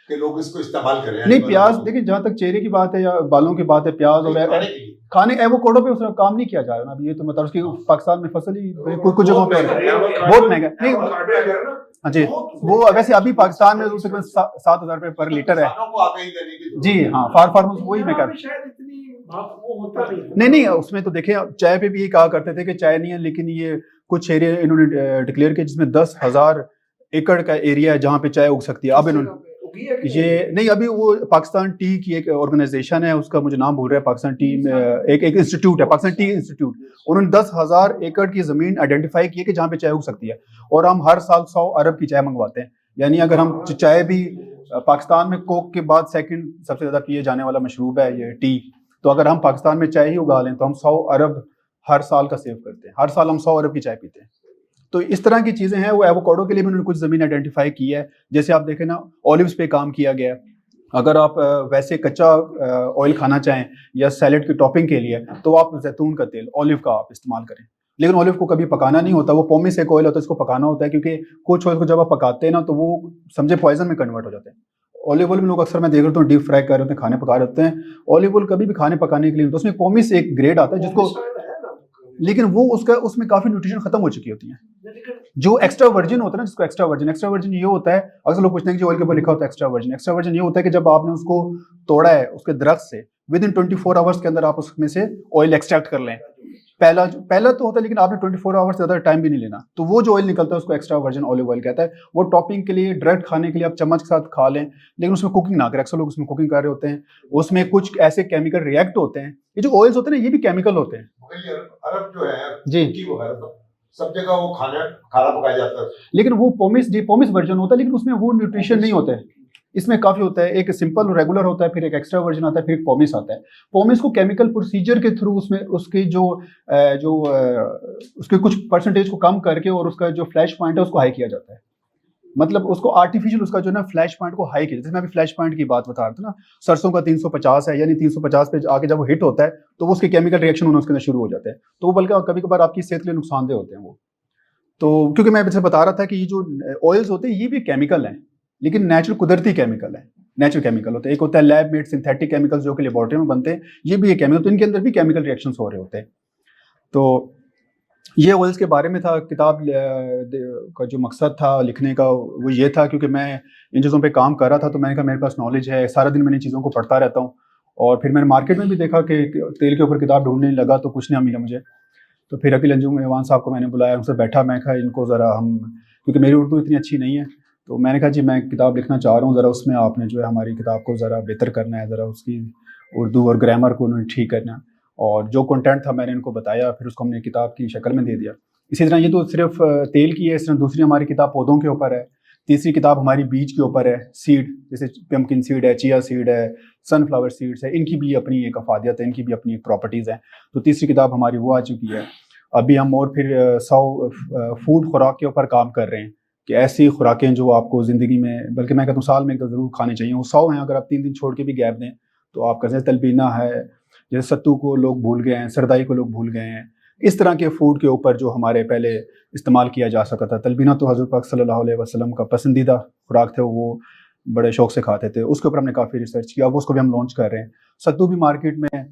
कि लोग इसको इस्तेमाल करें? नहीं, प्याज देखिए, जहाँ तक चेहरे की बात है या बालों की बात है, प्याज और खाने एवोकाडो पे उसमें काम नहीं किया जा रहा ना अभी। ये तो मतलब उसकी पाकिस्तान में फसल ही कुछ जगहों पे बहुत महंगा नहीं। हाँ जी, वो वैसे अभी पाकिस्तान में 7,000 रुपये पर लीटर है जी। हाँ, फार्मर्स वही मैं कर नहीं, उसमें तो देखें चाय पे भी ये कहा करते थे कि चाय नहीं है, लेकिन ये कुछ एरिया इन्होंने डिक्लेयर किया जिसमें 10,000 एकड़ का एरिया है जहाँ पे चाय उग सकती है। अब इन्होंने ये नहीं, अभी वो पाकिस्तान टी की एक ऑर्गेनाइजेशन है, उसका मुझे नाम भूल रहा है, पाकिस्तान टी में एक इंस्टीट्यूट है, पाकिस्तान टी इंस्टीट्यूट। उन्होंने 10,000 एकड़ की जमीन आइडेंटिफाई की है कि जहाँ पे चाय उग सकती है, और हम हर साल 100 अरब की चाय मंगवाते हैं। यानी अगर हम चाय भी पाकिस्तान में कोक के बाद सेकंड सबसे ज्यादा पिए जाने वाला मशरूब है ये टी, तो अगर हम पाकिस्तान में चाय ही उगा लें तो हम 100 अरब हर साल का सेव करते हैं। हर साल हम 100 अरब की चाय पीते हैं। तो इस तरह की चीज़ें हैं। वो एवोकाडो के लिए भी उन्होंने कुछ ज़मीन आइडेंटिफाई की है। जैसे आप देखें ना, ऑलिव्स पे काम किया गया है। अगर आप वैसे कच्चा ऑयल खाना चाहें या सैलेड की टॉपिंग के लिए, तो आप जैतून का तेल, ऑलिव का आप इस्तेमाल करें। लेकिन ऑलिव को कभी पकाना नहीं होता, वो पोमिस एक ऑयल होता है, इसको पकाना होता है, क्योंकि कुछ ऑयल को जब आप पकाते हैं ना तो वो समझे पॉइजन में कन्वर्ट हो जाते हैं। ऑलिव ऑयल में लोग अक्सर मैं देख रहा हूँ डीप फ्राई कर रहे होते हैं, खाने पका रहे होते हैं। ऑलिव ऑयल कभी भी खाने पकाने के लिए, तो उसमें पोमिस एक ग्रेड आता है जिसको, लेकिन वो उसमें काफ़ी न्यूट्रिशन खत्म हो चुकी होती है। जो एक्स्ट्रा वर्जिन होता है ना, जिसको एक्स्ट्रा वर्जिन ये होता है, अक्सर लोग पूछते हैं कि जो ऑयल के ऊपर लिखा होता है एक्स्ट्रा वर्जिन ये होता है कि जब आपने उसको तोड़ा है उसके दरख्त से, विद इन 24 आवर्स के अंदर आप उसमें से ऑयल एक्सट्रैक्ट कर लें। पहला तो होता है, लेकिन आपने 24 आवर्स से ज़्यादा टाइम भी नहीं लेना, तो वो जो ऑयल निकलता है उसको एक्स्ट्रा वर्जिन ऑलिव ऑयल कहता है। वो टॉपिंग के लिए, डायरेक्ट खाने के लिए आप चम्मच के साथ खा लें, लेकिन उसमें कुकिंग ना करें। अक्सर लोग उसमें कुकिंग कर रहे होते हैं, उसमें कुछ ऐसे केमिकल रिएक्ट होते हैं। ये जो ऑयल्स होते हैं ना, ये भी केमिकल होते हैं अरब जो है जी, सब जगह वो खाना पकाया जाता है, लेकिन वो पोमिस वर्जन होता है, लेकिन उसमें वो न्यूट्रिशन नहीं होता है। इसमें काफ़ी होता है, एक सिंपल रेगुलर होता है, फिर एक एक्स्ट्रा वर्जन आता है, फिर एक पोमिस आता है। पोमिस को केमिकल प्रोसीजर के थ्रू उसमें उसकी उसके कुछ परसेंटेज को कम करके और उसका जो फ्लैश पॉइंट है उसको हाई किया जाता है। मतलब उसको आर्टिफिशियल उसका जो ना फ्लैश पॉइंट को हाई किया, जैसे मैं अभी फ्लैश पॉइंट की बात बता रहा था ना, सरसों का 350 है, यानी 350 पे आके जब वो हिट होता है तो वो उसके केमिकल रिएक्शन होना उसके अंदर शुरू हो जाते हैं, तो वो बल्कि कभी कभार आपकी सेहत के लिए नुकसानदेह होते हैं वो। तो क्योंकि मैं जैसे बता रहा था कि ये जो ऑयल्स होते हैं ये भी केमिकल हैं, लेकिन नेचुरल कुदरती केमिकल है, नेचुरल केमिकल होते हैं। एक होता है लैब मेड सिंथेटिक केमिकल्स जो कि लेबोरेटरी में बनते हैं, ये भी एक केमिकल, तो इनके अंदर भी केमिकल रिएक्शंस हो रहे होते हैं। तो ये ऑयल्स के बारे में था। किताब का जो मकसद था लिखने का वो ये था, क्योंकि मैं इन चीज़ों पे काम कर रहा था, तो मैंने कहा मेरे पास नॉलेज है, सारा दिन मैं इन चीज़ों को पढ़ता रहता हूँ। और फिर मैंने मार्केट में भी देखा कि तेल के ऊपर किताब ढूंढने लगा तो कुछ नहीं मिला मुझे। तो फिर अकील अंजुम एवान साहब को मैंने बुलाया, उनसे बैठा, मैं कहा इनको ज़रा हम, क्योंकि मेरी उर्दू इतनी अच्छी नहीं है, तो मैंने कहा जी मैं किताब लिखना चाह रहा हूँ, ज़रा उसमें आपने जो है हमारी किताब को ज़रा बेहतर करना है, ज़रा उसकी उर्दू और ग्रामर को उन्होंने ठीक करना। और जो कंटेंट था मैंने इनको बताया, फिर उसको हमने किताब की शक्ल में दे दिया। इसी तरह ये तो सिर्फ तेल की है, इस तरह दूसरी हमारी किताब पौधों के ऊपर है, तीसरी किताब हमारी बीज के ऊपर है, सीड, जैसे पम्पकिन सीड है, चिया सीड है, सनफ्लावर सीड्स है, इनकी भी अपनी एक अफादियत है, इनकी भी अपनी प्रॉपर्टीज़ हैं। तो तीसरी किताब हमारी वो आ चुकी है। अभी हम और फिर 100 फूड खुराक के ऊपर काम कर रहे हैं कि ऐसी खुराकें जो आपको ज़िंदगी में, बल्कि मैं कहता हूँ साल में एक तो ज़रूर खानी चाहिए। वो 100 हैं, अगर आप 3 दिन छोड़ के भी गैप दें तो आप कर सकते। तलबीना है, जैसे सत्तू को लोग भूल गए हैं, सरदाई को लोग भूल गए हैं, इस तरह के फूड के ऊपर जो हमारे पहले इस्तेमाल किया जा सकता था। तलबीना तो हज़रत पाक सल्लल्लाहु अलैहि वसल्लम का पसंदीदा खुराक थे, वो बड़े शौक से खाते थे। उसके ऊपर हमने काफ़ी रिसर्च किया, अब उसको भी हम लॉन्च कर रहे हैं। सत्तू भी मार्केट में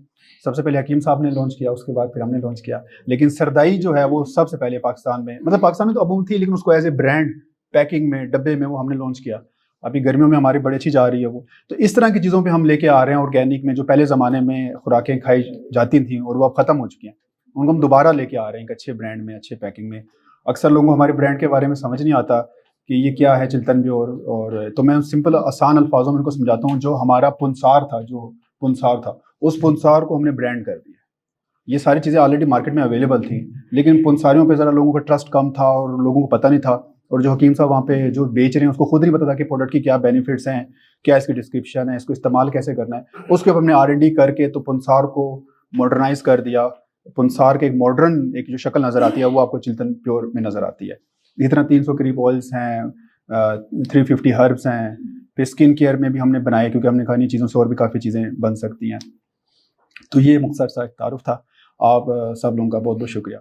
सबसे पहले हकीम साहब ने लॉन्च किया, उसके बाद फिर हमने लॉन्च किया। लेकिन सरदाई जो है वो सबसे पहले पाकिस्तान में, मतलब पाकिस्तान में तो अबूम थी, लेकिन उसको एज ए ब्रांड पैकिंग में, डब्बे में वो हमने लॉन्च किया। अभी गर्मियों में हमारी बड़ी अच्छी जा रही है वो। तो इस तरह की चीज़ों पे हम लेके आ रहे हैं ऑर्गेनिक में, जो पहले ज़माने में खुराकें खाई जाती थी और वो अब ख़त्म हो चुकी हैं, उनको हम दोबारा लेके आ रहे हैं एक अच्छे ब्रांड में, अच्छे पैकिंग में। अक्सर लोगों को हमारे ब्रांड के बारे में समझ नहीं आता کہ یہ کیا ہے چلتن پیور, اور تو میں سمپل آسان الفاظوں میں ان کو سمجھاتا ہوں. جو ہمارا پنسار تھا اس پنسار کو ہم نے برانڈ کر دیا. یہ ساری چیزیں آلریڈی مارکیٹ میں اویلیبل تھیں, لیکن پنساریوں پہ ذرا لوگوں کا ٹرسٹ کم تھا اور لوگوں کو پتہ نہیں تھا, اور جو حکیم صاحب وہاں پہ جو بیچ رہے ہیں اس کو خود نہیں پتا تھا کہ پروڈکٹ کی کیا بینیفٹس ہیں, کیا اس کی ڈسکرپشن ہے, اس کو استعمال کیسے کرنا ہے. اس کے اوپر ہم نے R&D کر کے تو پنسار کو ماڈرنائز کر دیا. پنسار کے ایک ماڈرن ایک جو شکل نظر آتی ہے وہ آپ کو چلتن پیور میں نظر آتی ہے. اسی طرح 300 قریب آئلس ہیں, 350 ہربس ہیں. پھر اسکن کیئر میں بھی ہم نے بنائے, کیونکہ ہم نے کہا ان چیزوں سے اور بھی کافی چیزیں بن سکتی ہیں. تو یہ مختصر سا ایک تعارف تھا. آپ سب لوگوں کا بہت بہت شکریہ.